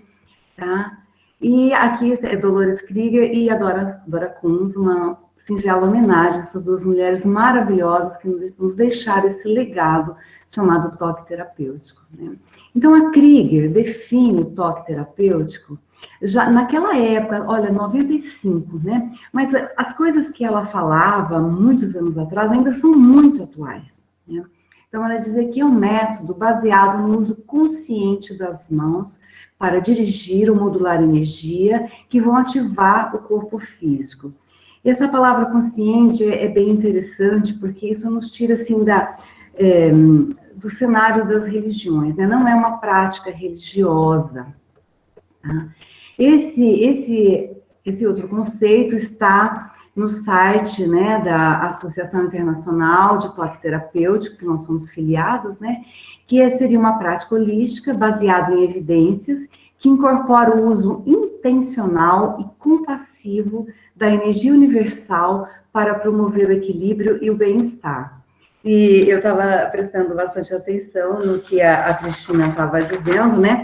tá? E aqui é Dolores Krieger e a Dora Kunz, uma singela homenagem a essas 2 mulheres maravilhosas que nos deixaram esse legado chamado toque terapêutico, né? Então, a Krieger define o toque terapêutico já naquela época, olha, 95, né? Mas as coisas que ela falava muitos anos atrás ainda são muito atuais, né? Então, ela dizia que é um método baseado no uso consciente das mãos para dirigir ou modular energia que vão ativar o corpo físico. E essa palavra consciente é bem interessante, porque isso nos tira, assim, do cenário das religiões, né? Não é uma prática religiosa, tá? Esse outro conceito está no site, né, da Associação Internacional de Toque Terapêutico, que nós somos filiados, né, que seria uma prática holística baseada em evidências que incorpora o uso intencional e compassivo da energia universal para promover o equilíbrio e o bem-estar. E eu estava prestando bastante atenção no que a Cristina estava dizendo, né,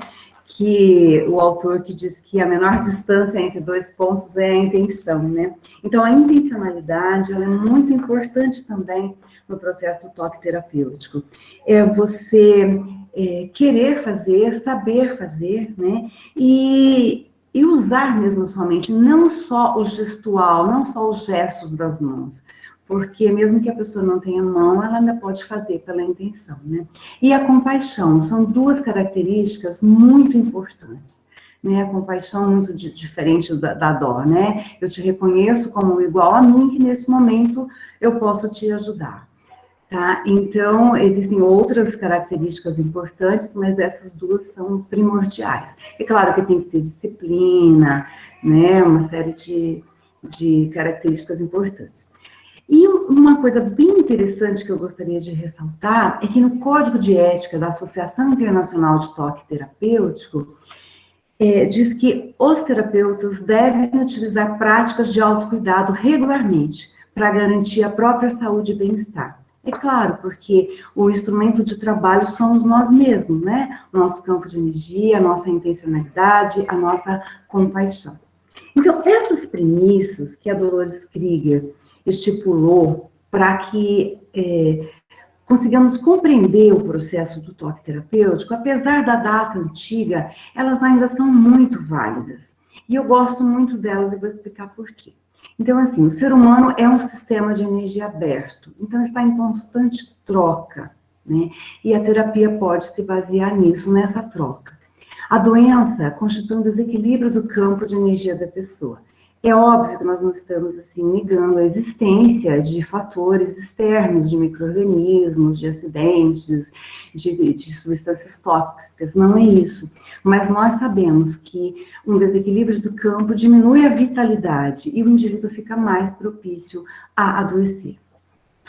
que o autor que diz que a menor distância entre 2 pontos é a intenção, né? Então, a intencionalidade, ela é muito importante também no processo do toque terapêutico. É você querer fazer, saber fazer, né? E usar mesmo a sua mente, não só o gestual, não só os gestos das mãos. porque mesmo que a pessoa não tenha mão, ela ainda pode fazer pela intenção, né? E a compaixão, são duas características muito importantes, né? A compaixão é muito diferente da dó, né? Eu te reconheço como igual a mim, que nesse momento eu posso te ajudar, tá? Então, existem outras características importantes, mas essas duas são primordiais. É claro que tem que ter disciplina, né? Uma série de características importantes. E uma coisa bem interessante que eu gostaria de ressaltar é que no Código de Ética da Associação Internacional de Toque Terapêutico, diz que os terapeutas devem utilizar práticas de autocuidado regularmente para garantir a própria saúde e bem-estar. É claro, porque o instrumento de trabalho somos nós mesmos, né? O nosso campo de energia, a nossa intencionalidade, a nossa compaixão. Então, essas premissas que a Dolores Krieger estipulou para que consigamos compreender o processo do toque terapêutico, apesar da data antiga, elas ainda são muito válidas. E eu gosto muito delas e vou explicar por quê. Então, assim, o ser humano é um sistema de energia aberto, então está em constante troca, né? E a terapia pode se basear nisso, nessa troca. A doença constitui um desequilíbrio do campo de energia da pessoa. É óbvio que nós não estamos, assim, negando a existência de fatores externos, de micro-organismos, de acidentes, de substâncias tóxicas, não é isso. Mas nós sabemos que um desequilíbrio do campo diminui a vitalidade e o indivíduo fica mais propício a adoecer.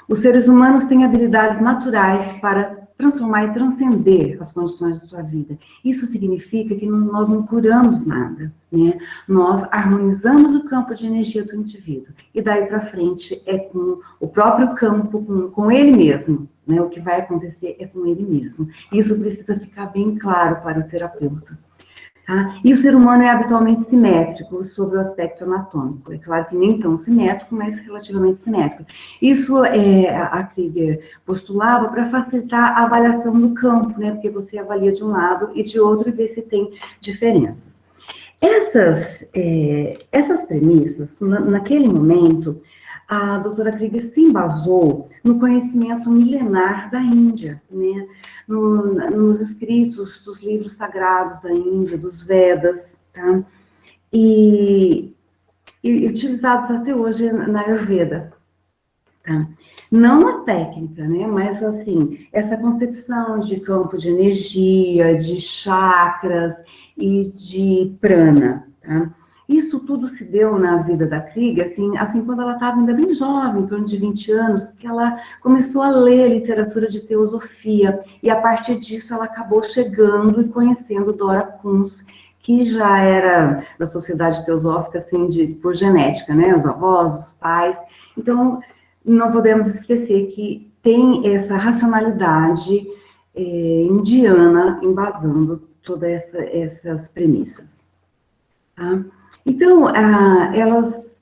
Os seres humanos têm habilidades naturais para transformar e transcender as condições da sua vida. Isso significa que nós não curamos nada, né? Nós harmonizamos o campo de energia do indivíduo. E daí para frente é com o próprio campo, com ele mesmo, né? O que vai acontecer é com ele mesmo. Isso precisa ficar bem claro para o terapeuta. Tá? E o ser humano é habitualmente simétrico sobre o aspecto anatômico. É claro que nem tão simétrico, mas relativamente simétrico. Isso a Krieger postulava para facilitar a avaliação do campo, né? Porque você avalia de um lado e de outro e vê se tem diferenças. Essas premissas, naquele momento, a doutora Krieger se embasou no conhecimento milenar da Índia, né? Nos escritos dos livros sagrados da Índia, dos Vedas, tá? E utilizados até hoje na Ayurveda, tá? Não a técnica, né? Mas, assim, essa concepção de campo de energia, de chakras e de prana, tá? Isso tudo se deu na vida da Krieger, assim quando ela estava ainda bem jovem, em torno de 20 anos, que ela começou a ler literatura de teosofia, e a partir disso ela acabou chegando e conhecendo Dora Kunz, que já era da sociedade teosófica, assim, por genética, né, os avós, os pais. Então, não podemos esquecer que tem essa racionalidade indiana embasando todas essas premissas, tá? Então, elas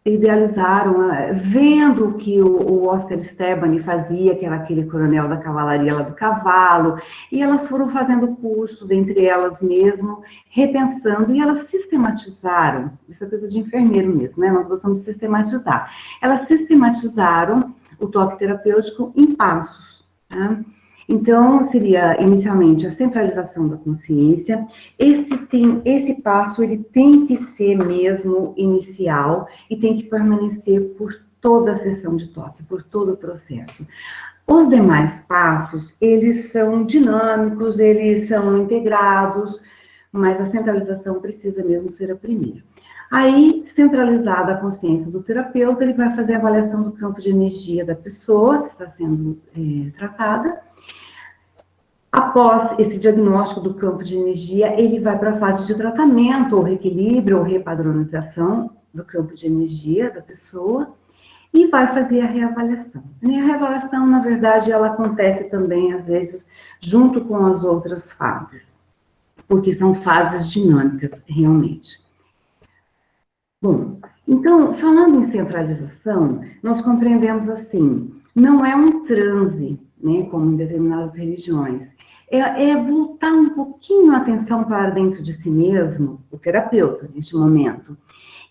idealizaram, vendo o que o Oscar Stebani fazia, que era aquele coronel da cavalaria lá do cavalo, e elas foram fazendo cursos entre elas mesmo, repensando, e elas sistematizaram, isso é coisa de enfermeiro mesmo, né? Nós gostamos de sistematizar. Elas sistematizaram o toque terapêutico em passos, tá? Então, seria, inicialmente, a centralização da consciência. Esse passo, ele tem que ser mesmo inicial e tem que permanecer por toda a sessão de toque, por todo o processo. Os demais passos, eles são dinâmicos, eles são integrados, mas a centralização precisa mesmo ser a primeira. Aí, centralizada a consciência do terapeuta, ele vai fazer a avaliação do campo de energia da pessoa que está sendo tratada. Após esse diagnóstico do campo de energia, ele vai para a fase de tratamento, ou reequilíbrio, ou repadronização do campo de energia da pessoa, e vai fazer a reavaliação. E a reavaliação, na verdade, ela acontece também, às vezes, junto com as outras fases, porque são fases dinâmicas, realmente. Bom, então, falando em centralização, nós compreendemos assim, não é um transe, né, como em determinadas religiões, é voltar um pouquinho a atenção para dentro de si mesmo, o terapeuta, neste momento,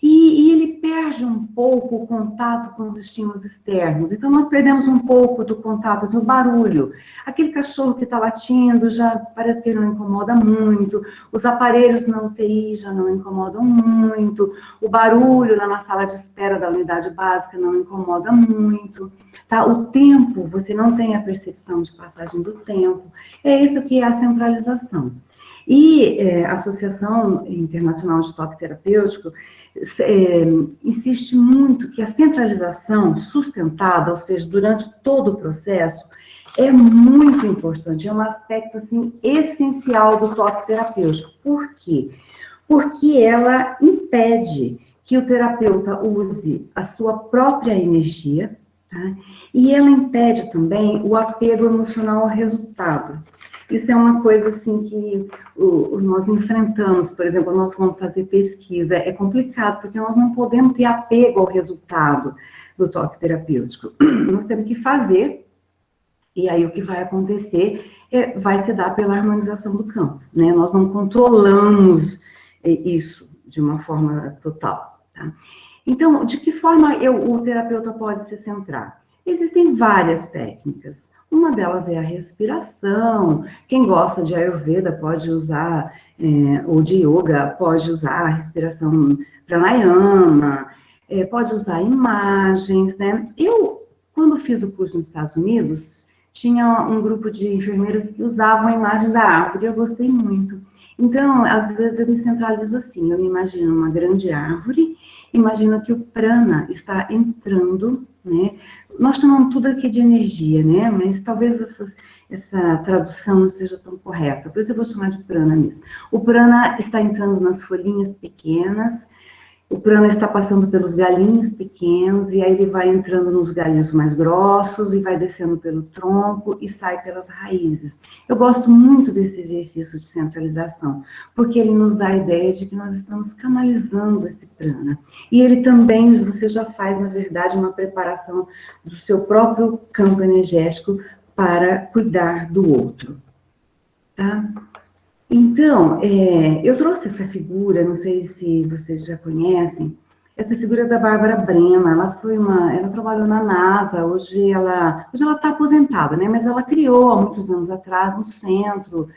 E ele perde um pouco o contato com os estímulos externos. Então, nós perdemos um pouco do contato, assim, o barulho. Aquele cachorro que está latindo já parece que ele não incomoda muito, os aparelhos na UTI já não incomodam muito, o barulho lá na sala de espera da unidade básica não incomoda muito. Tá? O tempo, você não tem a percepção de passagem do tempo. É isso que é a centralização. E a Associação Internacional de Toque Terapêutico insiste muito que a centralização sustentada, ou seja, durante todo o processo, é muito importante, é um aspecto, assim, essencial do toque terapêutico. Por quê? Porque ela impede que o terapeuta use a sua própria energia, tá? E ela impede também o apego emocional ao resultado. Isso é uma coisa, assim, que nós enfrentamos, por exemplo, nós vamos fazer pesquisa, é complicado, porque nós não podemos ter apego ao resultado do toque terapêutico. Nós temos que fazer, e aí o que vai acontecer vai se dar pela harmonização do campo, né? Nós não controlamos isso de uma forma total, tá? Então, de que forma o terapeuta pode se centrar? Existem várias técnicas. Uma delas é a respiração. Quem gosta de Ayurveda pode usar, ou de Yoga, pode usar a respiração pranayama, pode usar imagens, né? Eu, quando fiz o curso nos Estados Unidos, tinha um grupo de enfermeiras que usavam a imagem da árvore, eu gostei muito. Então, às vezes eu me centralizo assim, eu me imagino uma grande árvore, imagino que o prana está entrando, né? Nós chamamos tudo aqui de energia, né? Mas talvez essa tradução não seja tão correta, por isso eu vou chamar de prana mesmo. O prana está entrando nas folhinhas pequenas, o prana está passando pelos galinhos pequenos, e aí ele vai entrando nos galinhos mais grossos, e vai descendo pelo tronco, e sai pelas raízes. Eu gosto muito desse exercício de centralização, porque ele nos dá a ideia de que nós estamos canalizando esse prana. E ele também, você já faz, na verdade, uma preparação do seu próprio campo energético para cuidar do outro, tá? Então, eu trouxe essa figura, não sei se vocês já conhecem, essa figura da Bárbara Brema. Ela trabalhou na NASA, hoje ela está aposentada, né? Mas ela criou, há muitos anos atrás, um centro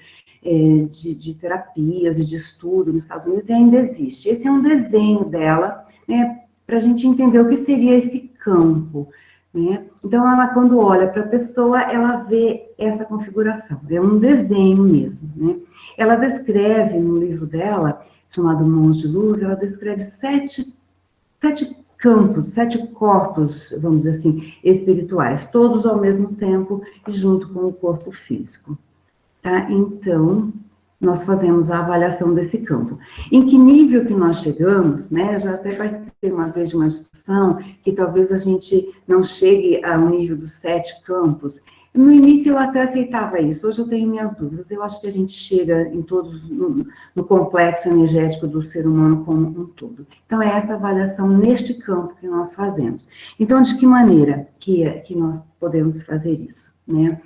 de terapias e de estudo nos Estados Unidos, e ainda existe. Esse é um desenho dela, né? Para a gente entender o que seria esse campo, né? Então, ela, quando olha para a pessoa, ela vê essa configuração, é um desenho mesmo, né? Ela descreve, no livro dela, chamado Mãos de Luz, ela descreve 7 campos, 7 corpos, vamos dizer assim, espirituais, todos ao mesmo tempo e junto com o corpo físico, tá? Então, nós fazemos a avaliação desse campo. Em que nível que nós chegamos, né? Eu já até participei uma vez de uma discussão que talvez a gente não chegue ao nível dos 7 campos. No início eu até aceitava isso, hoje eu tenho minhas dúvidas. Eu acho que a gente chega em todos, no complexo energético do ser humano como um todo. Então, é essa avaliação neste campo que nós fazemos. Então, de que maneira que nós podemos fazer isso, né?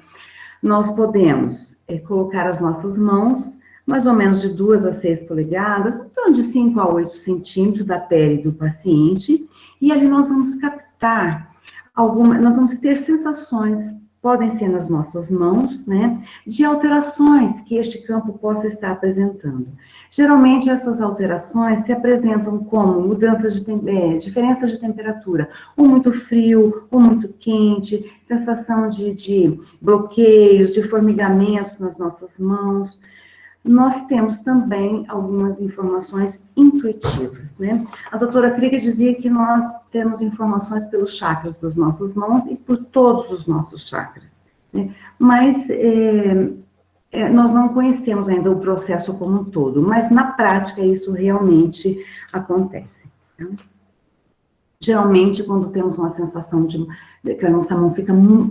Nós podemos colocar as nossas mãos mais ou menos de 2 a 6 polegadas, então de 5 a 8 centímetros da pele do paciente, e ali nós vamos captar nós vamos ter sensações, podem ser nas nossas mãos, né, de alterações que este campo possa estar apresentando. Geralmente, essas alterações se apresentam como mudanças diferenças de temperatura, ou muito frio, ou muito quente, sensação de bloqueios, de formigamentos nas nossas mãos. Nós temos também algumas informações intuitivas, né? A doutora Krieger dizia que nós temos informações pelos chakras das nossas mãos e por todos os nossos chakras, né? Mas nós não conhecemos ainda o processo como um todo, mas na prática isso realmente acontece, tá? Geralmente, quando temos uma sensação que a nossa mão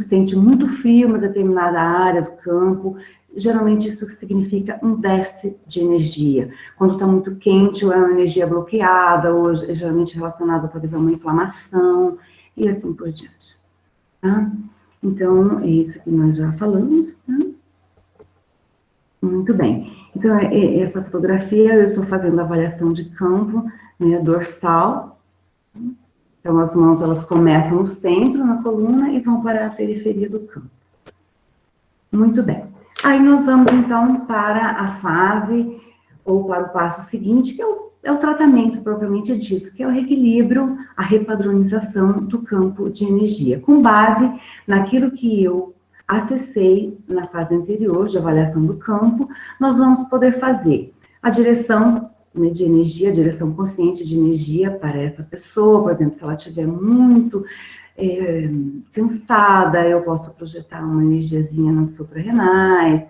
sente muito frio em uma determinada área do campo, geralmente isso significa um déficit de energia. Quando está muito quente, ou é uma energia bloqueada, ou é geralmente relacionada talvez a uma inflamação, e assim por diante, tá? Então, é isso que nós já falamos, tá? Muito bem. Então, essa fotografia, eu estou fazendo a avaliação de campo, né, dorsal. Então, as mãos, elas começam no centro, na coluna, e vão para a periferia do campo. Muito bem. Aí, nós vamos, então, para a fase, ou para o passo seguinte, que é o tratamento propriamente dito, que é o reequilíbrio, a repadronização do campo de energia, com base naquilo que eu acessei na fase anterior de avaliação do campo. Nós vamos poder fazer a direção, né, de energia, a direção consciente de energia para essa pessoa. Por exemplo, se ela estiver muito cansada, eu posso projetar uma energiazinha nas suprarrenais.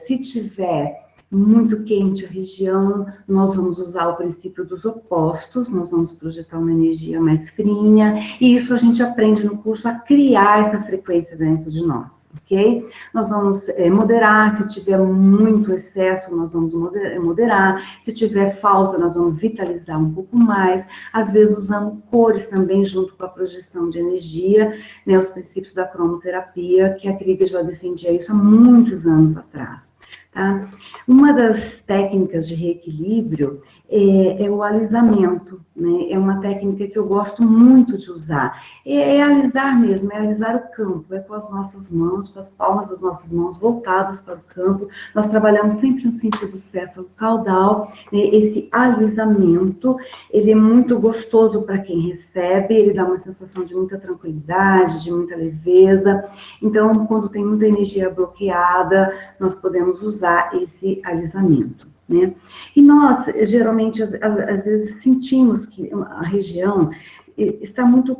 Se tiver muito quente a região, nós vamos usar o princípio dos opostos, nós vamos projetar uma energia mais fria, e isso a gente aprende no curso a criar essa frequência dentro de nós, ok? Nós vamos moderar, se tiver muito excesso, nós vamos moderar, se tiver falta, nós vamos vitalizar um pouco mais, às vezes usando cores também junto com a projeção de energia, né, os princípios da cromoterapia, que a Krieger já defendia isso há muitos anos atrás. Tá? Uma das técnicas de reequilíbrio é o alisamento, né? É uma técnica que eu gosto muito de usar. É alisar mesmo, é alisar o campo, é com as nossas mãos, com as palmas das nossas mãos voltadas para o campo. Nós trabalhamos sempre no sentido céfalo-caudal, né? Esse alisamento, ele é muito gostoso para quem recebe, ele dá uma sensação de muita tranquilidade, de muita leveza. Então, quando tem muita energia bloqueada, nós podemos usar esse alisamento, né? E nós, geralmente, às vezes, sentimos que a região está muito...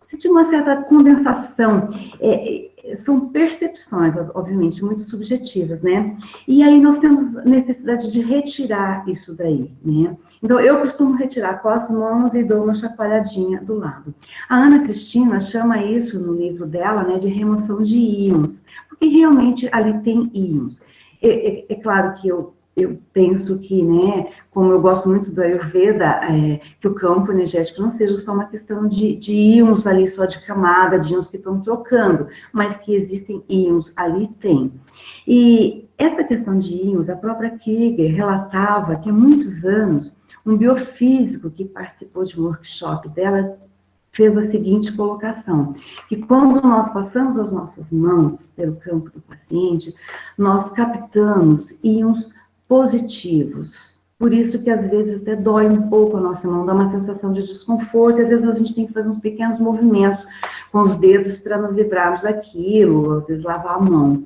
Sentimos uma certa condensação. São percepções, obviamente, muito subjetivas, né? E aí nós temos necessidade de retirar isso daí, né? Então, eu costumo retirar com as mãos e dou uma chacoalhadinha do lado. A Ana Cristina chama isso, no livro dela, né, de remoção de íons, porque realmente ali tem íons. É claro que eu penso que, né, como eu gosto muito do Ayurveda, que o campo energético não seja só uma questão de íons ali, só de camada, de íons que estão trocando, mas que existem íons ali, tem. E essa questão de íons, a própria Krieger relatava que há muitos anos, um biofísico que participou de um workshop dela fez a seguinte colocação, que quando nós passamos as nossas mãos pelo campo do paciente, nós captamos íons positivos. Por isso que às vezes até dói um pouco a nossa mão, dá uma sensação de desconforto, e às vezes a gente tem que fazer uns pequenos movimentos com os dedos para nos livrarmos daquilo, às vezes lavar a mão.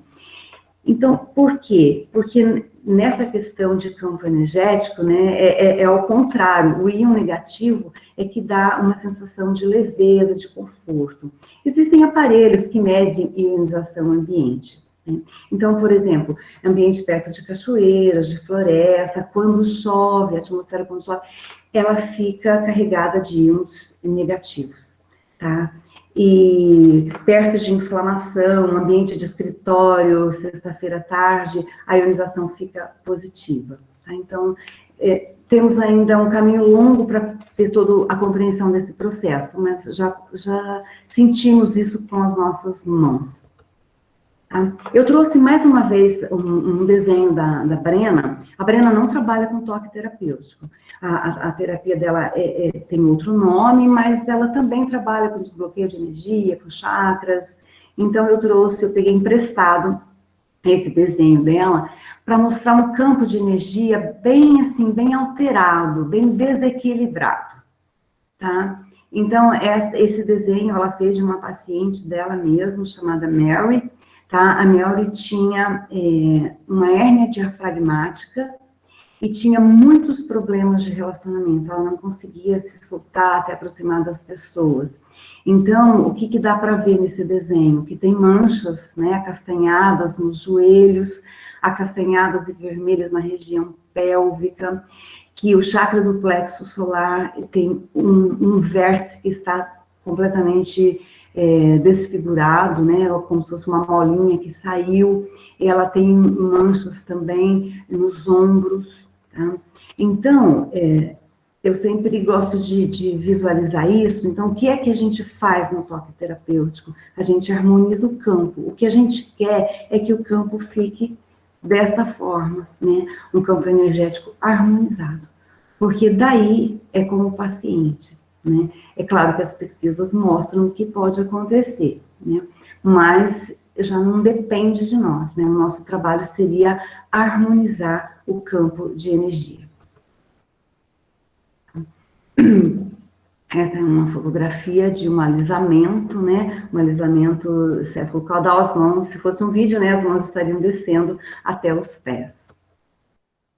Então, por quê? Porque nessa questão de campo energético, né, é ao contrário, o íon negativo é que dá uma sensação de leveza, de conforto. Existem aparelhos que medem ionização ambiente, né? Então, por exemplo, ambiente perto de cachoeiras, de floresta, quando chove, a atmosfera quando chove, ela fica carregada de íons negativos, tá? E perto de inflamação, ambiente de escritório, sexta-feira à tarde, a ionização fica positiva, tá? Então, temos ainda um caminho longo para ter toda a compreensão desse processo, mas já sentimos isso com as nossas mãos. Tá? Eu trouxe mais uma vez um desenho da Brena. A Brena não trabalha com toque terapêutico. A terapia dela tem outro nome, mas ela também trabalha com desbloqueio de energia, com chakras. Então, eu peguei emprestado esse desenho dela para mostrar um campo de energia bem assim, bem alterado, bem desequilibrado, tá? Então, esse desenho ela fez de uma paciente dela mesma, chamada Mary, tá? A Mary tinha uma hérnia diafragmática e tinha muitos problemas de relacionamento, ela não conseguia se soltar, se aproximar das pessoas. Então, o que dá para ver nesse desenho? Que tem manchas, né, acastanhadas nos joelhos, acastanhadas e vermelhas na região pélvica, que o chakra do plexo solar tem um vértice que está completamente desfigurado, né, como se fosse uma molinha que saiu, ela tem manchas também nos ombros, tá? Então, eu sempre gosto de visualizar isso. Então, o que é que a gente faz no toque terapêutico? A gente harmoniza o campo. O que a gente quer é que o campo fique desta forma, né, um campo energético harmonizado, porque daí é com o paciente, né? É claro que as pesquisas mostram o que pode acontecer, né, mas já não depende de nós, né? O nosso trabalho seria harmonizar o campo de energia. Essa é uma fotografia de um alisamento, né? Um alisamento cervical as mãos. Se fosse um vídeo, né? As mãos estariam descendo até os pés.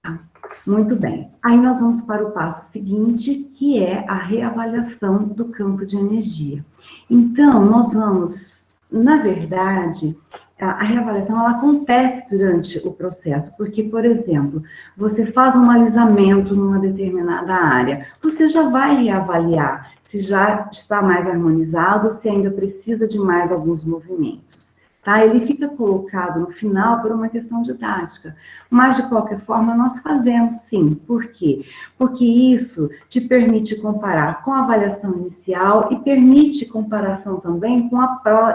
Tá? Muito bem. Aí nós vamos para o passo seguinte, que é a reavaliação do campo de energia. Então, nós vamos, na verdade, a reavaliação ela acontece durante o processo, porque, por exemplo, você faz um alisamento numa determinada área, você já vai reavaliar se já está mais harmonizado, se ainda precisa de mais alguns movimentos. Tá? Ele fica colocado no final por uma questão didática, mas de qualquer forma nós fazemos sim. Por quê? Porque isso te permite comparar com a avaliação inicial e permite comparação também com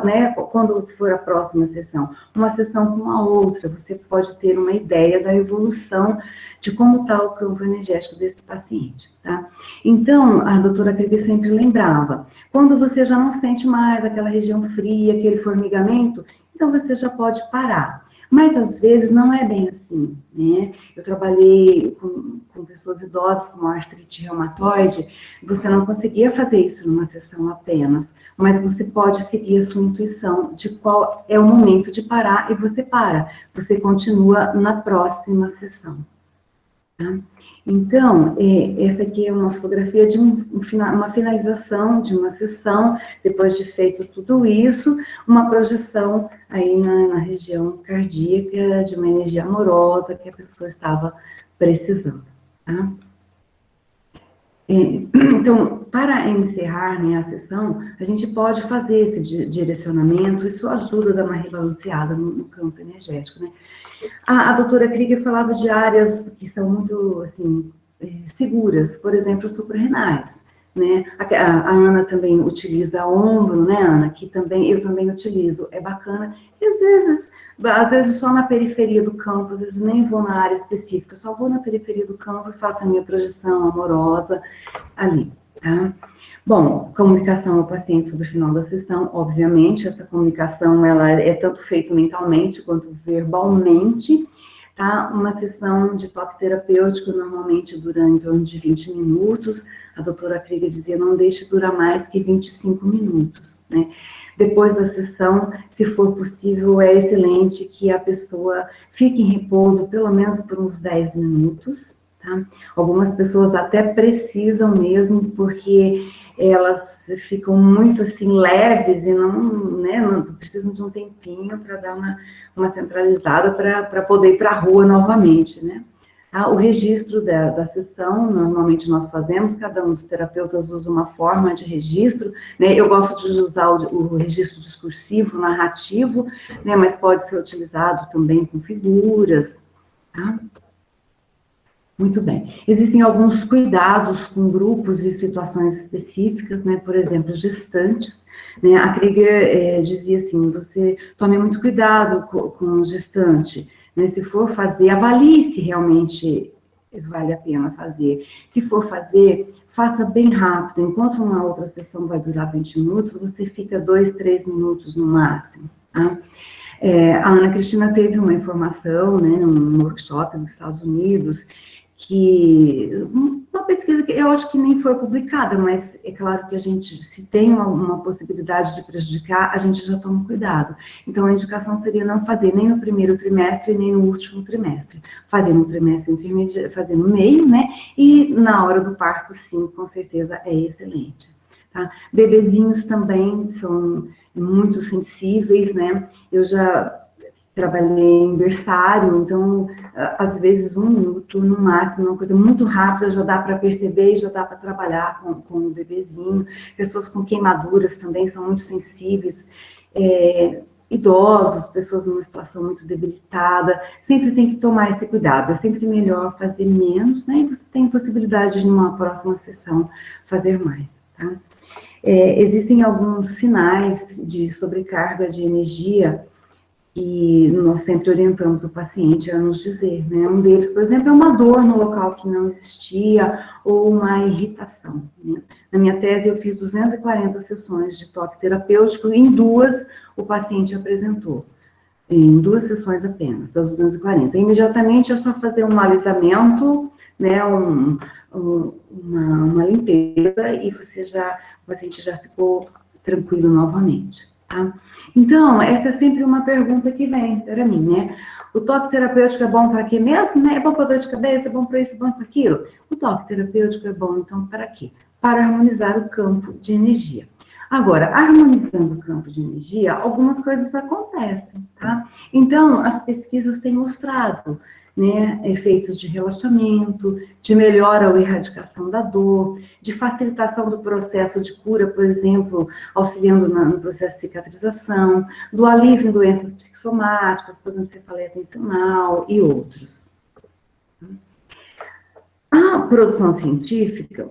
né, quando for a próxima sessão, uma sessão com a outra, você pode ter uma ideia da evolução de como está o campo energético desse paciente, tá? Então, a doutora Krieger sempre lembrava, quando você já não sente mais aquela região fria, aquele formigamento, então você já pode parar. Mas, às vezes, não é bem assim, né? Eu trabalhei com pessoas idosas com artrite reumatoide, você não conseguia fazer isso numa sessão apenas, mas você pode seguir a sua intuição de qual é o momento de parar e você para. Você continua na próxima sessão. Tá? Então, essa aqui é uma fotografia de uma finalização de uma sessão, depois de feito tudo isso, uma projeção aí na região cardíaca de uma energia amorosa que a pessoa estava precisando. Tá? Então, para encerrar, né, a sessão, a gente pode fazer esse direcionamento, isso ajuda a dar uma rebalanceada no campo energético, né? A doutora Krieger falava de áreas que são muito, assim, seguras, por exemplo, suprarrenais, né? A Ana também utiliza ombro, né, Ana? Que também, eu também utilizo, é bacana. E às vezes só na periferia do campo, às vezes nem vou na área específica, só vou na periferia do campo e faço a minha projeção amorosa ali, tá? Bom, comunicação ao paciente sobre o final da sessão, obviamente, essa comunicação, ela é tanto feita mentalmente quanto verbalmente, tá? Uma sessão de toque terapêutico normalmente dura em torno de 20 minutos, a doutora Krieger dizia, não deixe durar mais que 25 minutos, né? Depois da sessão, se for possível, é excelente que a pessoa fique em repouso pelo menos por uns 10 minutos, tá? Algumas pessoas até precisam mesmo, porque elas ficam muito, assim, leves e não precisam de um tempinho para dar uma centralizada para poder ir para a rua novamente, né? O registro da sessão, normalmente nós fazemos, cada um dos terapeutas usa uma forma de registro, né? Eu gosto de usar o registro discursivo, narrativo, né? Mas pode ser utilizado também com figuras, tá? Muito bem. Existem alguns cuidados com grupos e situações específicas, né? Por exemplo, gestantes, né? A Krieger dizia assim, você tome muito cuidado com o gestante, né? Se for fazer, avalie se realmente vale a pena fazer. Se for fazer, faça bem rápido. Enquanto uma outra sessão vai durar 20 minutos, você fica 2, 3 minutos no máximo, tá? A Ana Cristina teve uma informação, né, num workshop dos Estados Unidos, uma pesquisa que eu acho que nem foi publicada, mas é claro que a gente, se tem uma possibilidade de prejudicar, a gente já toma cuidado. Então, a indicação seria não fazer nem no primeiro trimestre, nem no último trimestre. Fazer no trimestre intermediário, fazer no meio, né? E na hora do parto, sim, com certeza é excelente. Tá? Bebezinhos também são muito sensíveis, né? Eu já trabalhei em berçário, então, às vezes, 1 minuto, no máximo, uma coisa muito rápida, já dá para perceber e já dá para trabalhar com o bebezinho. Pessoas com queimaduras também são muito sensíveis, idosos, pessoas numa situação muito debilitada, sempre tem que tomar esse cuidado, é sempre melhor fazer menos, né, e você tem possibilidade de, numa próxima sessão, fazer mais, tá? Existem alguns sinais de sobrecarga de energia E nós sempre orientamos o paciente a nos dizer, né? Um deles, por exemplo, é uma dor no local que não existia ou uma irritação, né? Na minha tese, eu fiz 240 sessões de toque terapêutico e em 2 o paciente apresentou. Em 2 sessões apenas, das 240. Imediatamente é só fazer um alisamento, né, uma limpeza e o paciente já ficou tranquilo novamente, tá? Então, essa é sempre uma pergunta que vem para mim, né? O toque terapêutico é bom para quê mesmo, né? É bom para dor de cabeça, é bom para isso, é bom para aquilo? O toque terapêutico é bom, então, para quê? Para harmonizar o campo de energia. Agora, harmonizando o campo de energia, algumas coisas acontecem, tá? Então, as pesquisas têm mostrado, né, efeitos de relaxamento, de melhora ou erradicação da dor, de facilitação do processo de cura, por exemplo, auxiliando no processo de cicatrização, do alívio em doenças psicossomáticas, por exemplo, cefaleia tensional e outros. A produção científica,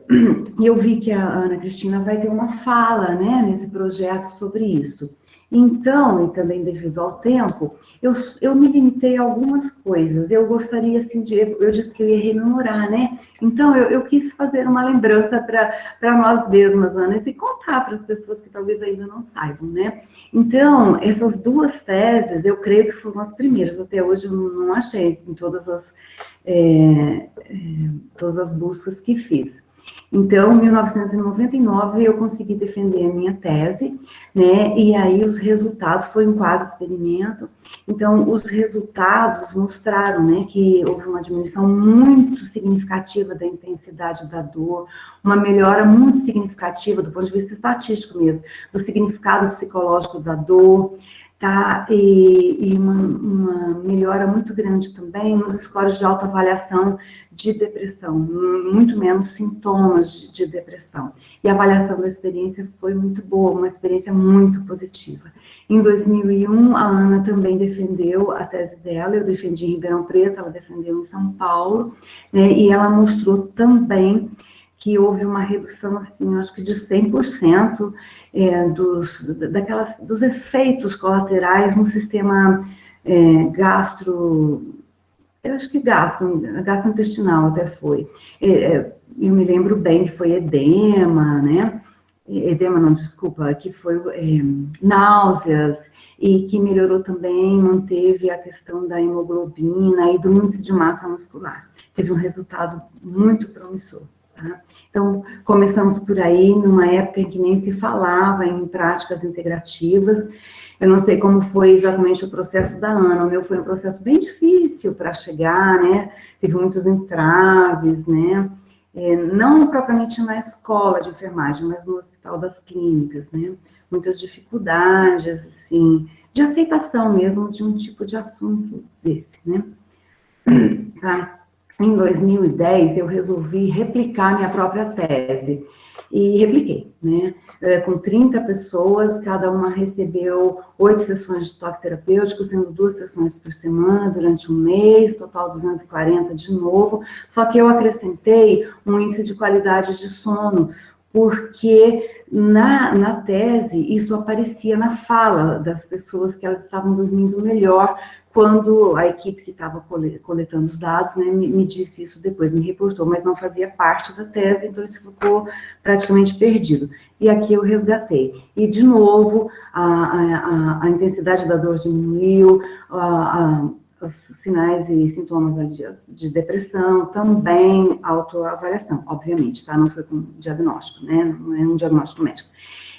e eu vi que a Ana Cristina vai ter uma fala, né, nesse projeto sobre isso. Então, e também devido ao tempo, eu me limitei a algumas coisas. Eu gostaria, assim, eu disse que eu ia rememorar, né? Então, eu quis fazer uma lembrança para nós mesmas, Ana, e contar para as pessoas que talvez ainda não saibam, né? Então, essas 2 teses, eu creio que foram as primeiras. Até hoje eu não achei em todas as buscas que fiz. Então, em 1999, eu consegui defender a minha tese, né, e aí os resultados, foi um quase experimento, então os resultados mostraram, né, que houve uma diminuição muito significativa da intensidade da dor, uma melhora muito significativa do ponto de vista estatístico mesmo, do significado psicológico da dor, tá? E uma melhora muito grande também nos scores de autoavaliação de depressão, muito menos sintomas de depressão. E a avaliação da experiência foi muito boa, uma experiência muito positiva. Em 2001, a Ana também defendeu a tese dela, eu defendi em Ribeirão Preto, ela defendeu em São Paulo, né? E ela mostrou também que houve uma redução, assim, acho que de 100% dos efeitos colaterais no sistema gastrointestinal até foi. Eu me lembro bem que foi edema, né? Edema, não, desculpa, que foi náuseas, e que melhorou também, manteve a questão da hemoglobina e do índice de massa muscular. Teve um resultado muito promissor. Tá? Então, começamos por aí, numa época em que nem se falava em práticas integrativas. Eu não sei como foi exatamente o processo da Ana, o meu foi um processo bem difícil para chegar, né? Teve muitos entraves, né? Não propriamente na escola de enfermagem, mas no Hospital das Clínicas, né? Muitas dificuldades, assim, de aceitação mesmo de um tipo de assunto desse, né? Tá? Em 2010, eu resolvi replicar minha própria tese, e repliquei, né? Com 30 pessoas, cada uma recebeu 8 sessões de toque terapêutico, sendo 2 sessões por semana, durante um mês, total 240 de novo, só que eu acrescentei um índice de qualidade de sono, porque na tese isso aparecia na fala das pessoas que elas estavam dormindo melhor, quando a equipe que estava coletando os dados, né, me disse isso depois, me reportou, mas não fazia parte da tese, então isso ficou praticamente perdido. E aqui eu resgatei. E, de novo, a intensidade da dor diminuiu, os sinais e sintomas de depressão, também autoavaliação, obviamente, tá? Não foi com diagnóstico, né? Não é um diagnóstico médico.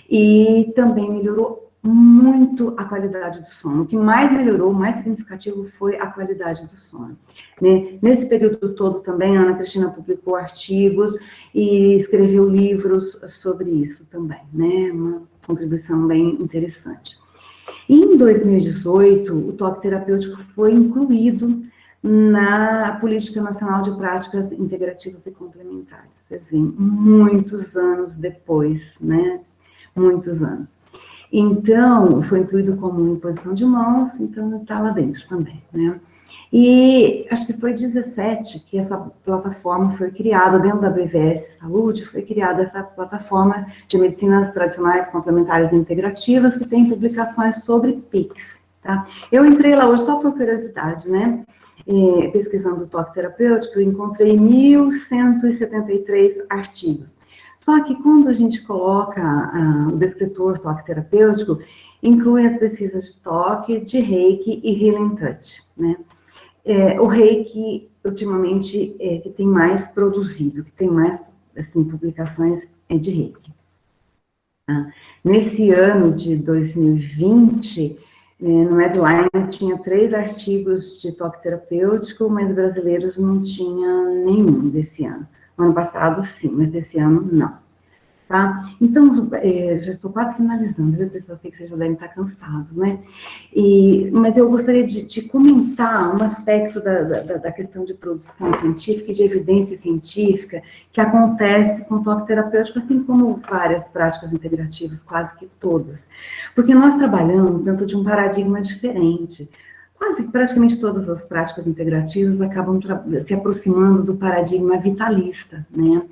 E também melhorou muito a qualidade do sono. O que mais melhorou, o mais significativo foi a qualidade do sono. Né? Nesse período todo também, a Ana Cristina publicou artigos e escreveu livros sobre isso também, né? Uma contribuição bem interessante. Em 2018, o toque terapêutico foi incluído na Política Nacional de Práticas Integrativas e Complementares. Quer dizer, muitos anos depois, né? Muitos anos. Então, foi incluído como imposição de mãos, então está lá dentro também, né? E acho que foi 17 que essa plataforma foi criada, dentro da BVS Saúde, foi criada essa plataforma de medicinas tradicionais, complementares e integrativas, que tem publicações sobre PICs, tá? Eu entrei lá hoje só por curiosidade, né? Pesquisando o toque terapêutico, eu encontrei 1.173 artigos. Só que quando a gente coloca o descritor toque terapêutico, inclui as pesquisas de toque, de Reiki e Healing Touch, né? O Reiki, ultimamente, que tem mais produzido, que tem mais, assim, publicações de Reiki. Tá? Nesse ano de 2020, no Medline tinha 3 artigos de toque terapêutico, mas brasileiros não tinha nenhum desse ano. No ano passado, sim, mas desse ano, não. Tá? Então, já estou quase finalizando, viu, pessoal? Sei que vocês já devem estar cansados, né? Mas eu gostaria de comentar um aspecto da questão de produção científica e de evidência científica que acontece com o toque terapêutico, assim como várias práticas integrativas, quase que todas. Porque nós trabalhamos dentro de um paradigma diferente. Praticamente todas as práticas integrativas acabam se aproximando do paradigma vitalista, né?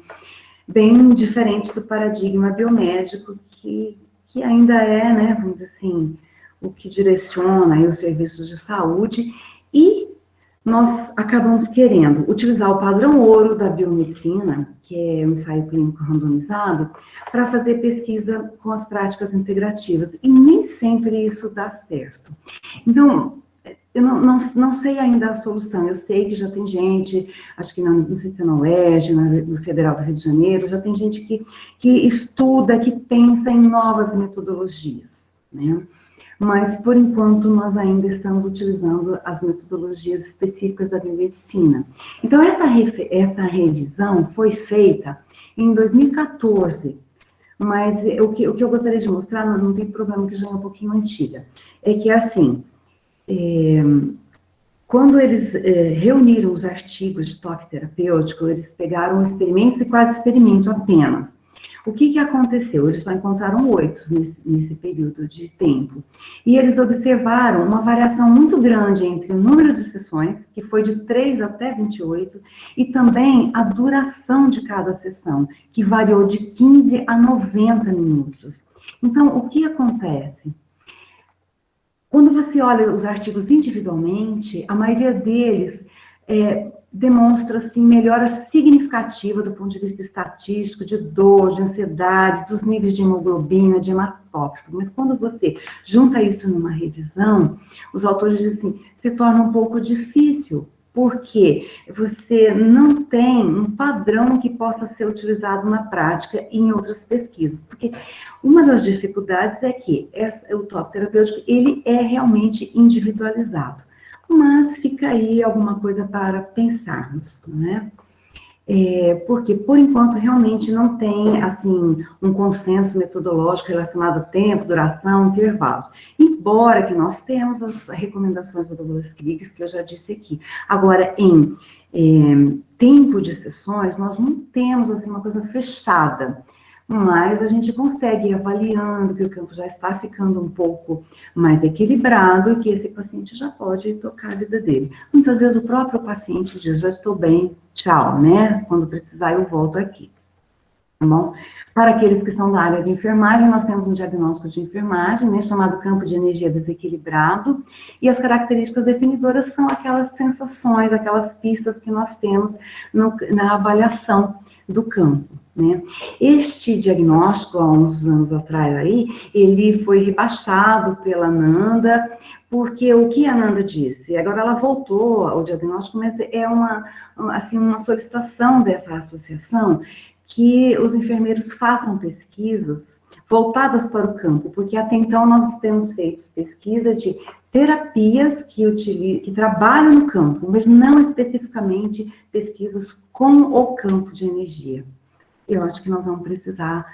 Bem diferente do paradigma biomédico, que ainda é, né, vamos dizer assim, o que direciona aí os serviços de saúde, e nós acabamos querendo utilizar o padrão ouro da biomedicina, que é o ensaio clínico randomizado, para fazer pesquisa com as práticas integrativas, e nem sempre isso dá certo. Então, eu não sei ainda a solução. Eu sei que já tem gente, acho que não sei se é na UERJ, no Federal do Rio de Janeiro, já tem gente que estuda, que pensa em novas metodologias, né? Mas, por enquanto, nós ainda estamos utilizando as metodologias específicas da biomedicina. Então, essa revisão foi feita em 2014, mas o que eu gostaria de mostrar, não tem problema, que já é um pouquinho antiga, é que, assim, quando eles reuniram os artigos de toque terapêutico, eles pegaram experimentos e quase experimento apenas. O que aconteceu? Eles só encontraram 8 nesse período de tempo. E eles observaram uma variação muito grande entre o número de sessões, que foi de 3 até 28, e também a duração de cada sessão, que variou de 15 a 90 minutos. Então, o que acontece? Quando você olha os artigos individualmente, a maioria deles demonstra, assim, melhora significativa do ponto de vista estatístico, de dor, de ansiedade, dos níveis de hemoglobina, de hematócrito. Mas quando você junta isso numa revisão, os autores dizem assim, se torna um pouco difícil, porque você não tem um padrão que possa ser utilizado na prática e em outras pesquisas. Porque uma das dificuldades é que o toque terapêutico, ele é realmente individualizado. Mas fica aí alguma coisa para pensarmos, né? Porque, por enquanto, realmente não tem, assim, um consenso metodológico relacionado a tempo, duração, intervalos. Embora que nós temos as recomendações do Douglas Krieger, que eu já disse aqui. Agora, em tempo de sessões, nós não temos, assim, uma coisa fechada. Mas a gente consegue ir avaliando que o campo já está ficando um pouco mais equilibrado e que esse paciente já pode tocar a vida dele. Muitas vezes o próprio paciente diz, já estou bem, tchau, né? Quando precisar eu volto aqui, tá bom? Para aqueles que estão da área de enfermagem, nós temos um diagnóstico de enfermagem, né, chamado campo de energia desequilibrado, e as características definidoras são aquelas sensações, aquelas pistas que nós temos na avaliação do campo, né? Este diagnóstico, há uns anos atrás aí, ele foi rebaixado pela Nanda, porque o que a Nanda disse? Agora ela voltou ao diagnóstico, mas é uma solicitação dessa associação que os enfermeiros façam pesquisas voltadas para o campo, porque até então nós temos feito pesquisa de terapias que trabalham no campo, mas não especificamente pesquisas com o campo de energia. Eu acho que nós vamos precisar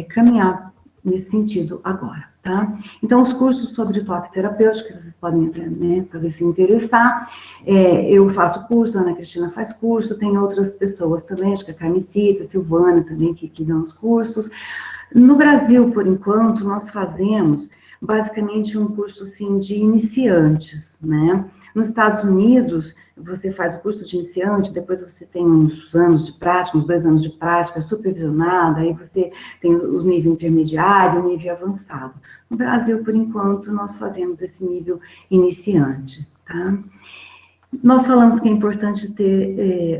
caminhar nesse sentido agora, tá? Então, os cursos sobre toque terapêutico, que vocês podem, né, talvez se interessar, eu faço curso, a Ana Cristina faz curso, tem outras pessoas também, acho que a Carmicita, a Silvana também, que dão os cursos. No Brasil, por enquanto, nós fazemos basicamente um curso, assim, de iniciantes, né? Nos Estados Unidos, você faz o curso de iniciante, depois você tem uns anos de prática, uns 2 anos de prática supervisionada, aí você tem o nível intermediário, o nível avançado. No Brasil, por enquanto, nós fazemos esse nível iniciante, tá? Nós falamos que é importante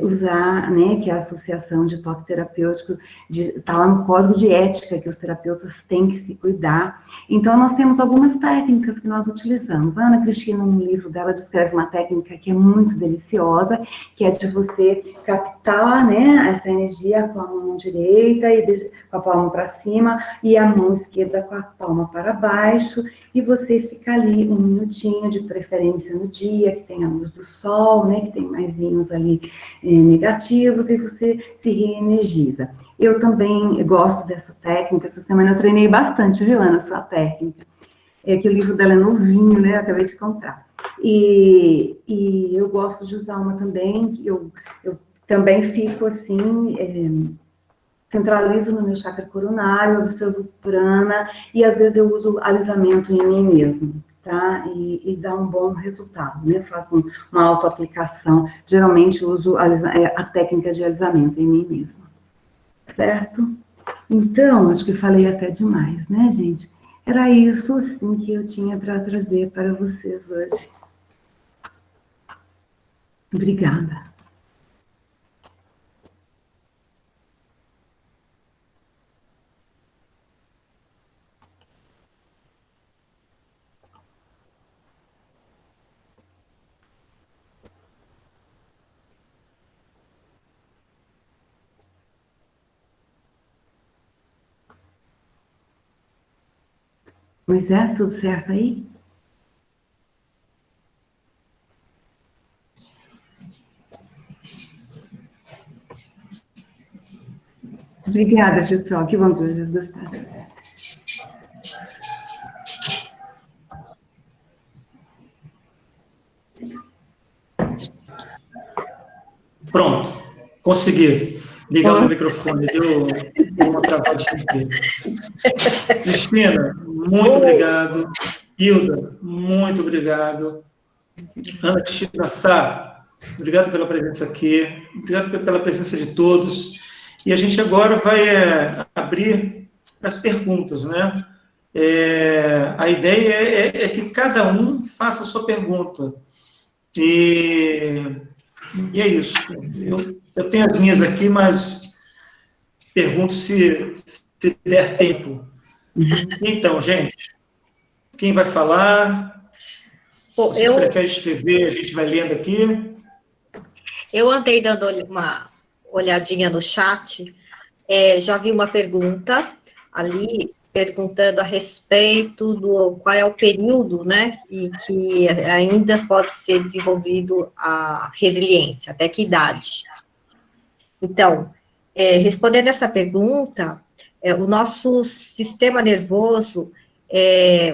usar, né, que a associação de toque terapêutico está lá no código de ética, que os terapeutas têm que se cuidar. Então, nós temos algumas técnicas que nós utilizamos. A Ana Cristina, no livro dela, descreve uma técnica que é muito deliciosa, que é de você captar, né, essa energia com a mão direita, e com a palma para cima, e a mão esquerda com a palma para baixo, e você fica ali 1 minutinho, de preferência no dia, que tem a luz do sol, né, que tem mais íons ali negativos, e você se reenergiza. Eu também gosto dessa técnica. Essa semana eu treinei bastante, viu, Ana, essa técnica. É que o livro dela é novinho, né, eu acabei de comprar. E eu gosto de usar uma também, que eu também fico assim, centralizo no meu chakra coronário, observo o prana, e às vezes eu uso alisamento em mim mesmo, tá? E dá um bom resultado, né? Faço uma autoaplicação. Geralmente uso a técnica de alisamento em mim mesma, certo? Então, acho que falei até demais, né, gente? Era isso, assim, que eu tinha para trazer para vocês hoje. Obrigada. Moisés, tudo certo aí? Obrigada, pessoal. Que bom que vocês gostaram. Pronto, consegui ligar o meu microfone, deu uma travadinha aqui. Cristina, muito obrigado. Hilda, muito obrigado. Ana Cristina Sá, obrigado pela presença aqui, obrigado pela presença de todos. E a gente agora vai abrir as perguntas, né? A ideia é que cada um faça a sua pergunta. E é isso. Eu tenho as minhas aqui, mas pergunto se der tempo. Então, gente, quem vai falar? Bom, Se você quer escrever, a gente vai lendo aqui. Eu andei dando uma olhadinha no chat, já vi uma pergunta ali, perguntando a respeito do qual é o período, né, em que ainda pode ser desenvolvido a resiliência, até que idade. Então, respondendo essa pergunta, o nosso sistema nervoso,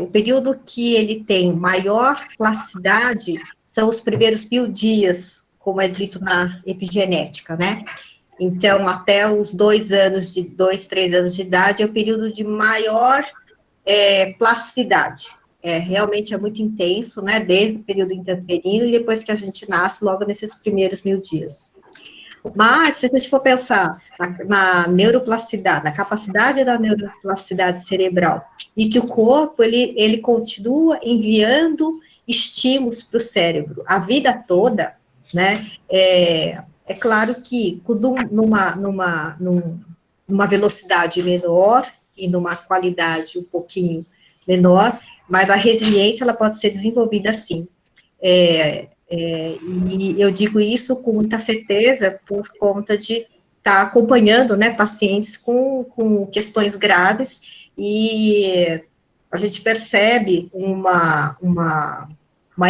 o período que ele tem maior plasticidade são os primeiros 1000 dias, como é dito na epigenética, né? Então, até os 2, 3 anos de idade é o período de maior plasticidade. Realmente é muito intenso, né? Desde o período intrauterino e depois que a gente nasce, logo nesses primeiros 1000 dias. Mas, se a gente for pensar na neuroplasticidade, na capacidade da neuroplasticidade cerebral, e que o corpo, ele continua enviando estímulos para o cérebro a vida toda, né? É claro que numa velocidade menor e numa qualidade um pouquinho menor, mas a resiliência, ela pode ser desenvolvida assim. E eu digo isso com muita certeza por conta de estar acompanhando, né, pacientes com questões graves, e a gente percebe uma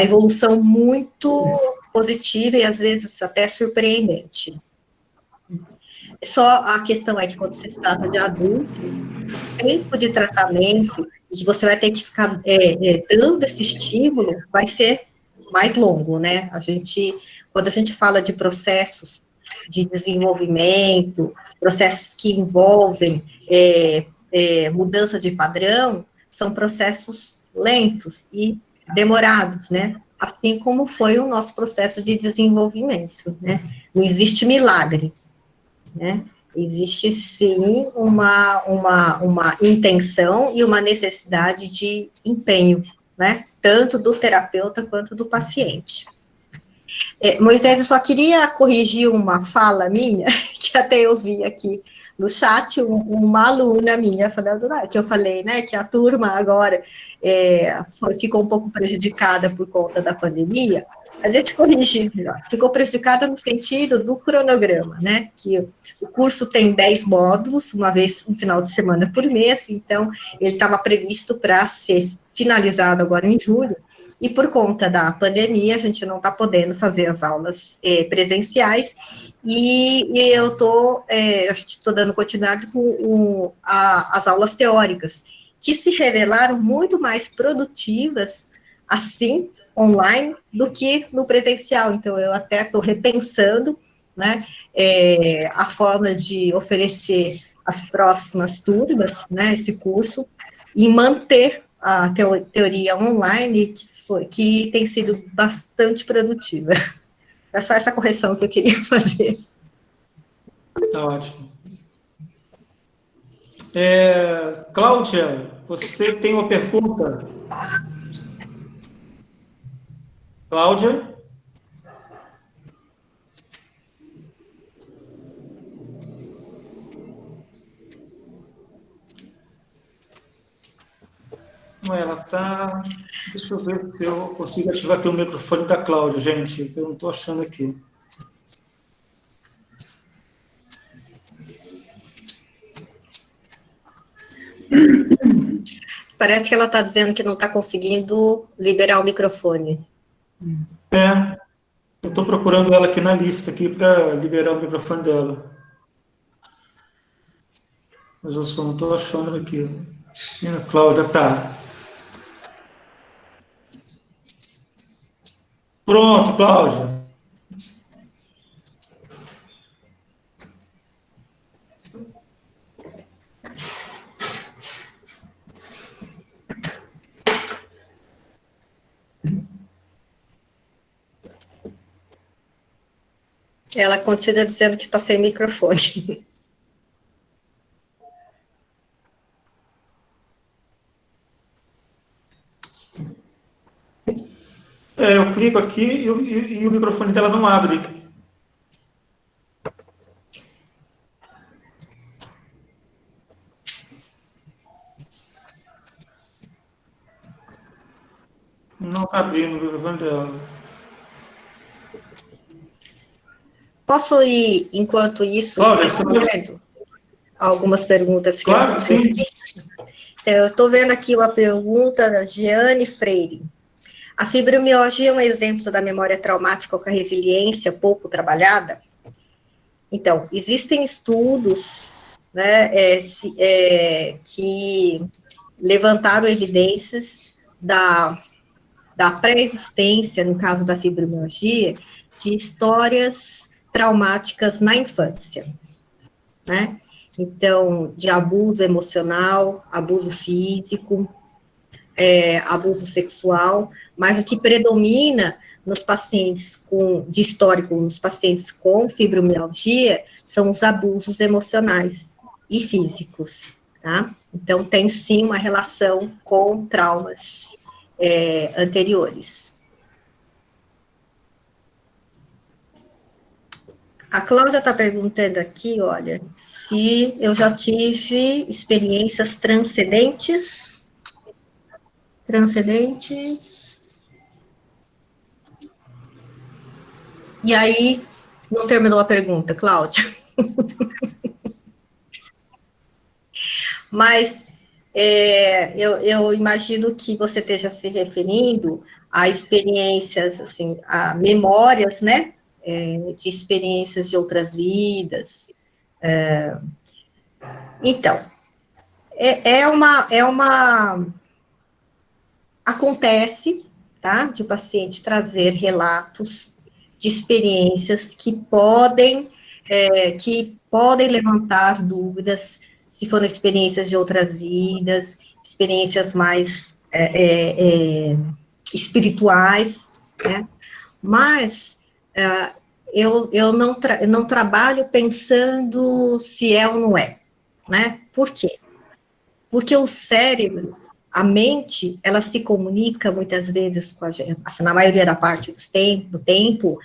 evolução muito positiva e às vezes até surpreendente. Só a questão é que quando se trata de adulto, o tempo de tratamento, e você vai ter que ficar dando esse estímulo, vai ser mais longo, né? Quando a gente fala de processos de desenvolvimento, processos que envolvem mudança de padrão, são processos lentos e demorados, né? assim como foi o nosso processo de desenvolvimento, né? Não existe milagre, né? Existe, sim, uma intenção e uma necessidade de empenho, né? Tanto do terapeuta quanto do paciente. Moisés, eu só queria corrigir uma fala minha, que até eu vi aqui no chat, uma aluna minha falando, que eu falei, né, que a turma agora ficou um pouco prejudicada por conta da pandemia. A gente corrige, ficou prejudicada no sentido do cronograma, né, que o curso tem 10 módulos, uma vez, um final de semana por mês, então ele estava previsto para ser finalizado agora em julho, e por conta da pandemia, a gente não está podendo fazer as aulas presenciais, e eu estou dando continuidade com as aulas teóricas, que se revelaram muito mais produtivas, assim, online, do que no presencial. Então, eu até estou repensando, né, a forma de oferecer as próximas turmas, né, esse curso, e manter a teoria online, que tem sido bastante produtiva. É só essa correção que eu queria fazer. Tá ótimo. Cláudia, você tem uma pergunta? Cláudia? Ela está... Deixa eu ver se eu consigo ativar aqui o microfone da Cláudia, gente. Eu não estou achando aqui. Parece que ela está dizendo que não está conseguindo liberar o microfone. Eu estou procurando ela aqui na lista aqui para liberar o microfone dela. Mas eu só não estou achando aqui. Cláudia, para. Pronto, Cláudia. Ela continua dizendo que está sem microfone. Eu clico aqui e o microfone dela não abre. Não está abrindo o microfone dela. Posso ir, enquanto isso, Cláudia, respondendo algumas perguntas que claro, sim. Eu estou vendo aqui uma pergunta da Jeane Freire. A fibromialgia é um exemplo da memória traumática com a resiliência pouco trabalhada? Então, existem estudos, né, que levantaram evidências da pré-existência, no caso da fibromialgia, de histórias traumáticas na infância, né? Então, de abuso emocional, abuso físico, abuso sexual, mas o que predomina nos pacientes de histórico, nos pacientes com fibromialgia, são os abusos emocionais e físicos, tá? Então, tem sim uma relação com traumas anteriores. A Cláudia está perguntando aqui, olha, se eu já tive experiências transcendentes. E aí, não terminou a pergunta, Cláudia. Mas eu imagino que você esteja se referindo a experiências, assim, a memórias, né, de experiências de outras vidas. Então, acontece, tá, de o paciente trazer relatos de experiências que podem levantar dúvidas, se foram experiências de outras vidas, experiências mais espirituais, né? Mas eu não trabalho pensando se é ou não é, né? Por quê? Porque o cérebro, a mente, ela se comunica muitas vezes com a gente, assim, na maioria da parte do tempo,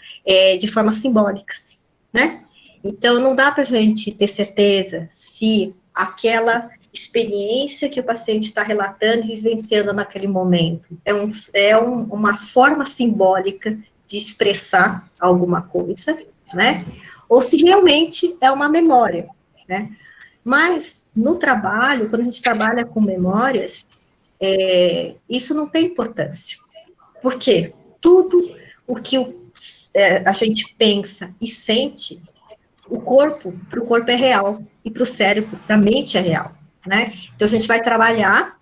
de forma simbólica, assim, né? Então, não dá para a gente ter certeza se aquela experiência que o paciente está relatando e vivenciando naquele momento uma forma simbólica de expressar alguma coisa, né? Ou se realmente é uma memória, né? Mas, no trabalho, quando a gente trabalha com memórias, isso não tem importância. Por quê? Tudo o que a gente pensa e sente, para o corpo é real, e para o cérebro, para a mente é real, né? Então, a gente vai trabalhar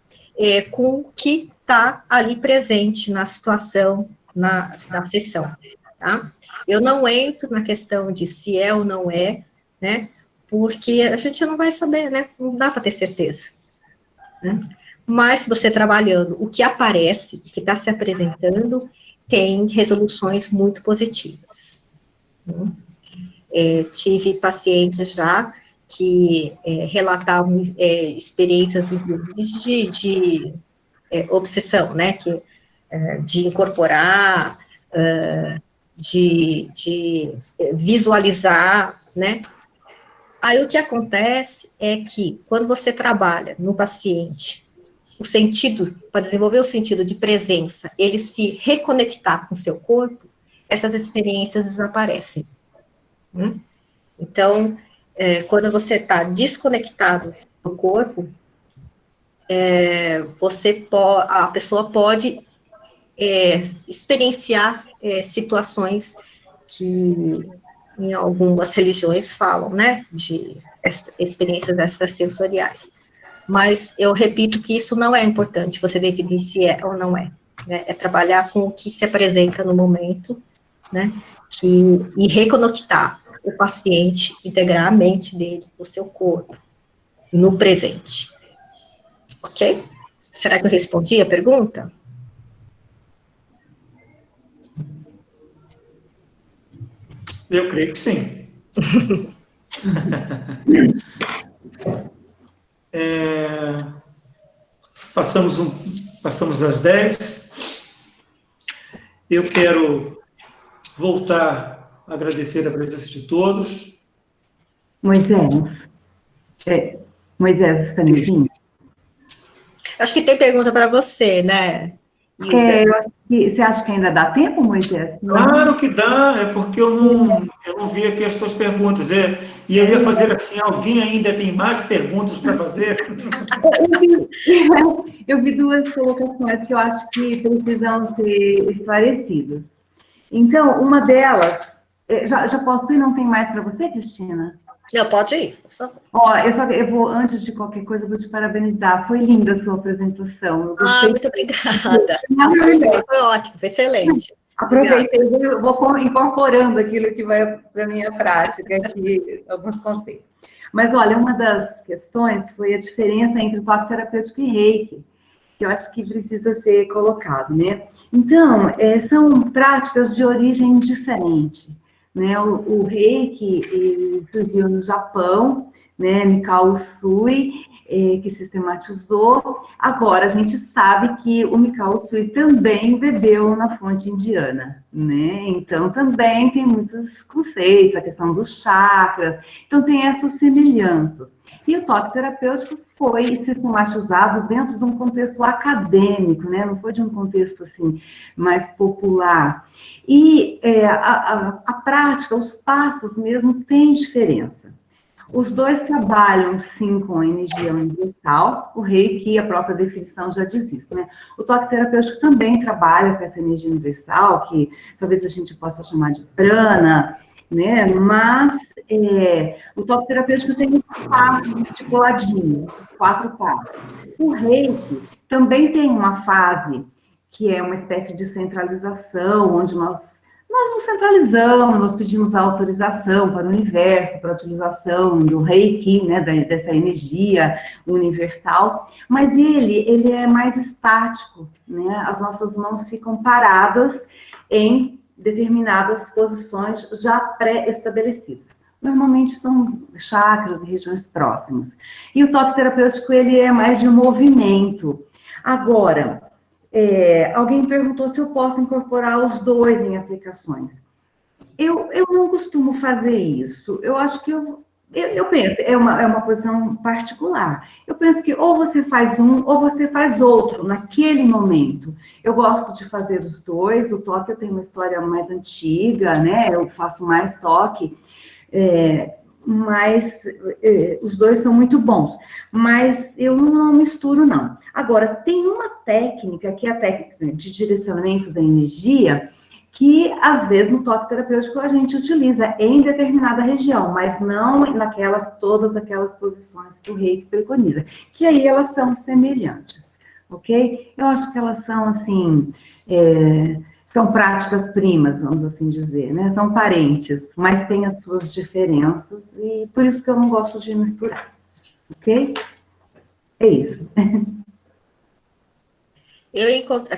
com o que está ali presente na situação, na sessão, tá? Eu não entro na questão de se é ou não é, né? Porque a gente não vai saber, né? Não dá para ter certeza, né? Mas, se você trabalhando o que aparece, o que está se apresentando, tem resoluções muito positivas. Tive pacientes já que relatavam experiências de obsessão, né? De incorporar, de visualizar, né? Aí o que acontece é que, quando você trabalha no paciente, o sentido, para desenvolver o sentido de presença, ele se reconectar com o seu corpo, essas experiências desaparecem. Então, quando você está desconectado do corpo, a pessoa pode experienciar situações que em algumas religiões falam, né, de experiências extrasensoriais. Mas eu repito que isso não é importante, você definir se é ou não é, né? É trabalhar com o que se apresenta no momento, né, e reconectar o paciente, integrar a mente dele, o seu corpo, no presente. Ok? Será que eu respondi a pergunta? Eu creio que sim. Passamos às 10. Eu quero voltar a agradecer a presença de todos. Moisés, está me ouvindo? Acho que tem pergunta para você, né? Eu acho que, você acha que ainda dá tempo, Moisés? Claro que dá, é porque eu não vi aqui as tuas perguntas. E eu ia fazer assim, alguém ainda tem mais perguntas para fazer? Eu vi duas colocações que eu acho que precisam ser esclarecidas. Então, uma delas, já posso ir? Não tem mais para você, Cristina? Não, pode ir. Eu vou, antes de qualquer coisa, eu vou te parabenizar. Foi linda a sua apresentação. Muito obrigada. Foi ótimo, foi excelente. Aproveitei, eu vou incorporando aquilo que vai para a minha prática, aqui, alguns conceitos. Mas, olha, uma das questões foi a diferença entre o toque terapêutico e reiki, que eu acho que precisa ser colocado, né? Então, são práticas de origem diferente, né? O reiki surgiu no Japão, né? Mikao Usui, que sistematizou. Agora, a gente sabe que o Mikao Usui também bebeu na fonte indiana, né? Então, também tem muitos conceitos, a questão dos chakras. Então, tem essas semelhanças. E o toque terapêutico foi sistematizado dentro de um contexto acadêmico, né? Não foi de um contexto, assim, mais popular. E a prática, os passos mesmo, têm diferença. Os dois trabalham, sim, com a energia universal, o reiki, a própria definição já diz isso, né? O toque terapêutico também trabalha com essa energia universal, que talvez a gente possa chamar de prana, né? Mas o toque terapêutico tem esses passos estipuladinhos, 4 passos. O reiki também tem uma fase que é uma espécie de centralização, onde nós nós nos centralizamos, nós pedimos autorização para o universo, para a utilização do Reiki, né, dessa energia universal, mas ele é mais estático, né? As nossas mãos ficam paradas em determinadas posições já pré-estabelecidas. Normalmente são chakras e regiões próximas. E o toque terapêutico, ele é mais de movimento. Agora, alguém perguntou se eu posso incorporar os dois em aplicações. Eu não costumo fazer isso. Eu acho que eu penso, é uma posição particular. Eu penso que ou você faz um ou você faz outro naquele momento. Eu gosto de fazer os dois. O toque, eu tenho uma história mais antiga, né? Eu faço mais toque, mas os dois são muito bons. Mas eu não misturo, não. Agora, tem uma técnica, que é a técnica de direcionamento da energia, que, às vezes, no toque terapêutico a gente utiliza em determinada região, mas não todas aquelas posições que o Reiki preconiza, que aí elas são semelhantes, ok? Eu acho que elas são, assim, são práticas primas, vamos assim dizer, né? São parentes, mas têm as suas diferenças, e por isso que eu não gosto de misturar, ok? É isso.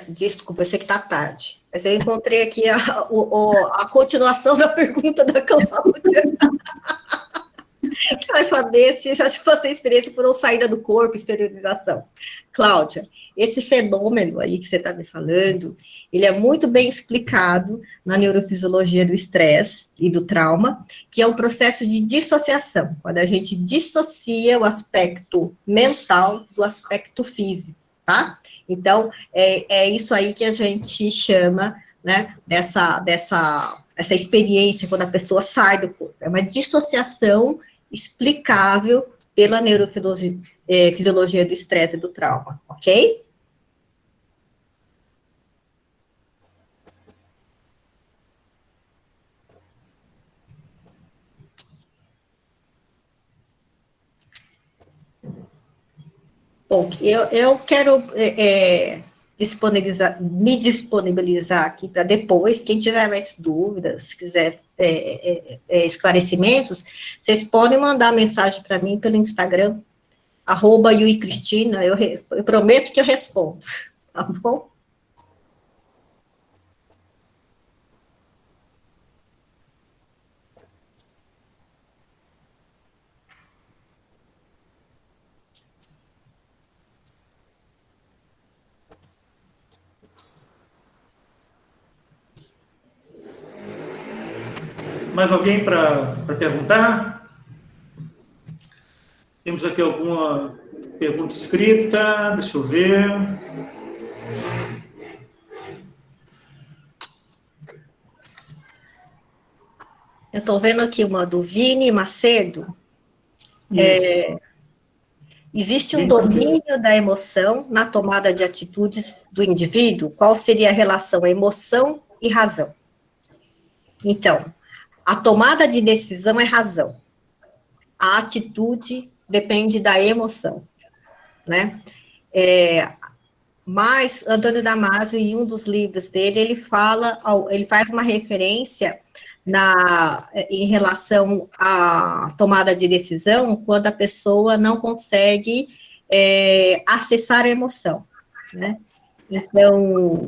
Desculpa, eu sei que está tarde, mas eu encontrei aqui a continuação da pergunta da Cláudia. Quer saber se já tive experiência por saída do corpo, exteriorização. Cláudia, esse fenômeno aí que você está me falando, ele é muito bem explicado na neurofisiologia do estresse e do trauma, que é um processo de dissociação, quando a gente dissocia o aspecto mental do aspecto físico, tá? Então, é isso aí que a gente chama, né, dessa experiência, quando a pessoa sai do corpo. É uma dissociação explicável pela neurofisiologia do estresse e do trauma, ok? Bom, eu quero me disponibilizar aqui para depois, quem tiver mais dúvidas, quiser esclarecimentos, vocês podem mandar mensagem para mim pelo Instagram, @yuicristina, eu prometo que eu respondo, tá bom? Mais alguém para perguntar? Temos aqui alguma pergunta escrita, deixa eu ver. Eu estou vendo aqui uma do Vini Macedo. Existe um domínio da emoção na tomada de atitudes do indivíduo? Qual seria a relação emoção e razão? Então, a tomada de decisão é razão. A atitude depende da emoção, né? Mas Antônio Damasio, em um dos livros dele, ele faz uma referência em relação à tomada de decisão, quando a pessoa não consegue acessar a emoção, né? Então,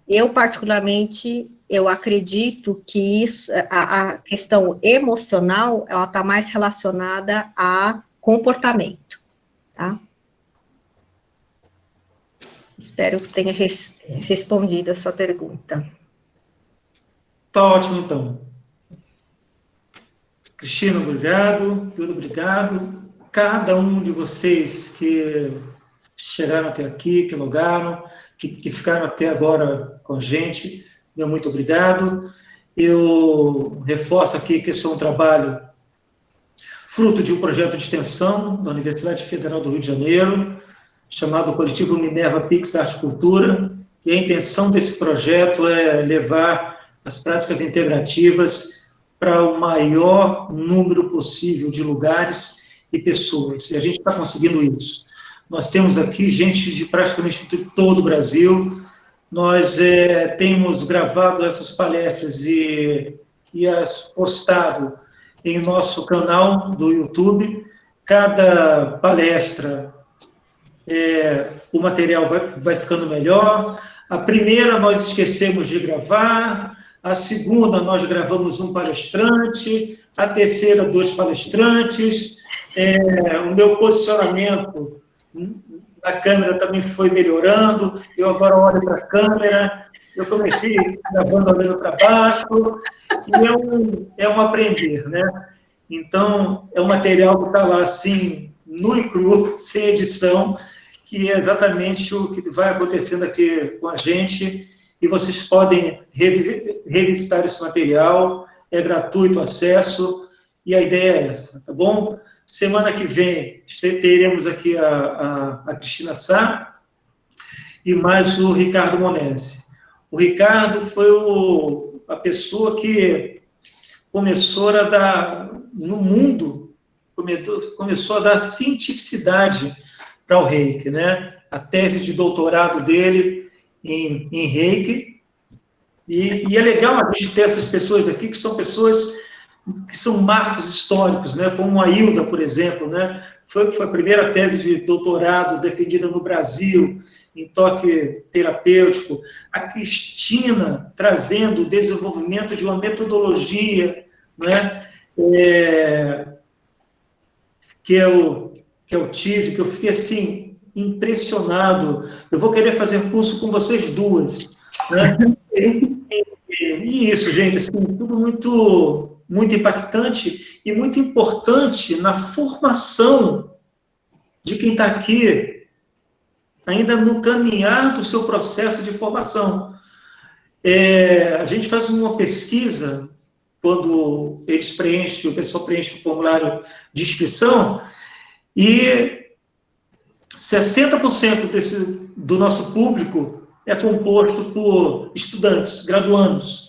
eu particularmente, eu acredito que a questão emocional, ela está mais relacionada a comportamento, tá? Espero que tenha respondido a sua pergunta. Tá ótimo, então. Cristina, obrigado. Pedro, obrigado. Cada um de vocês que chegaram até aqui, que logaram, que ficaram até agora com a gente, meu muito obrigado. Eu reforço aqui que esse é um trabalho fruto de um projeto de extensão da Universidade Federal do Rio de Janeiro, chamado Coletivo Minerva Pix Arte e Cultura, e a intenção desse projeto é levar as práticas integrativas para o maior número possível de lugares e pessoas, e a gente está conseguindo isso. Nós temos aqui gente de praticamente todo o Brasil, Nós temos gravado essas palestras e as postado em nosso canal do YouTube. Cada palestra, o material vai ficando melhor. A primeira nós esquecemos de gravar, a segunda nós gravamos um palestrante, a terceira 2 palestrantes. O meu posicionamento na câmera também foi melhorando, eu agora olho para a câmera, eu comecei gravando olhando para baixo, e é um aprender, né? Então, é um material que está lá, assim, nu e cru, sem edição, que é exatamente o que vai acontecendo aqui com a gente, e vocês podem revisitar esse material, é gratuito o acesso, e a ideia é essa, tá bom? Semana que vem teremos aqui a Cristina Sá e mais o Ricardo Monesi. O Ricardo foi a pessoa que começou a dar, no mundo, começou a dar cientificidade para o Reiki, né? A tese de doutorado dele em Reiki. E é legal a gente ter essas pessoas aqui, que são pessoas que são marcos históricos, né? Como a Hilda, por exemplo, né? Foi a primeira tese de doutorado defendida no Brasil, em toque terapêutico. A Cristina trazendo o desenvolvimento de uma metodologia, né? Que é o TISE, que eu fiquei, assim, impressionado. Eu vou querer fazer curso com vocês duas, né? E isso, gente, assim, tudo muito impactante e muito importante na formação de quem está aqui, ainda no caminhar do seu processo de formação. A gente faz uma pesquisa, quando o pessoal preenche o formulário de inscrição, e 60% do nosso público é composto por estudantes, graduandos.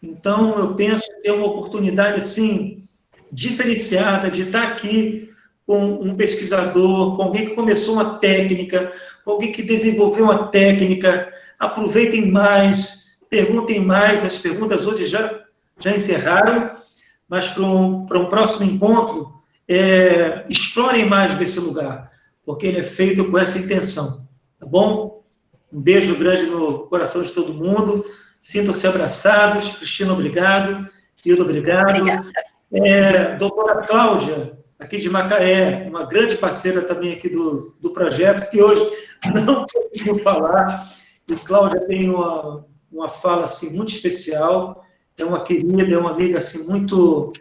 Então, eu penso que é uma oportunidade, assim, diferenciada de estar aqui com um pesquisador, com alguém que começou uma técnica, com alguém que desenvolveu uma técnica. Aproveitem mais, perguntem mais. As perguntas hoje já encerraram, mas para um próximo encontro, explorem mais desse lugar, porque ele é feito com essa intenção, tá bom? Um beijo grande no coração de todo mundo. Sintam-se abraçados. Cristina, obrigado. Hilda, obrigado. Doutora Cláudia, aqui de Macaé, uma grande parceira também aqui do projeto, que hoje não conseguiu falar. E Cláudia tem uma fala, assim, muito especial. É uma querida, é uma amiga, assim, muito,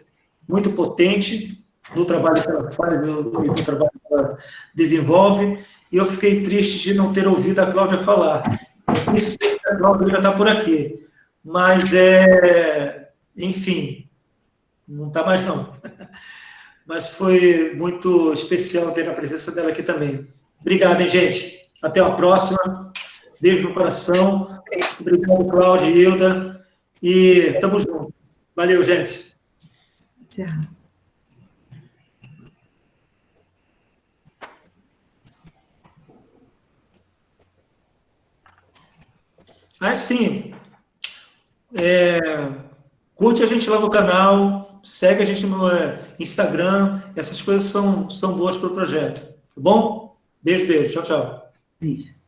muito potente no trabalho que ela faz e no trabalho que ela desenvolve. E eu fiquei triste de não ter ouvido a Cláudia falar. Eu sei que a Cláudia ainda está por aqui, mas, enfim, não está mais não. Mas foi muito especial ter a presença dela aqui também. Obrigado, hein, gente? Até a próxima. Beijo no coração. Obrigado, Cláudia e Hilda. E tamo junto. Valeu, gente. Tchau. Sim. Curte a gente lá no canal, segue a gente no Instagram, essas coisas são boas para o projeto, tá bom? Beijo, beijo, tchau, tchau. Beijo.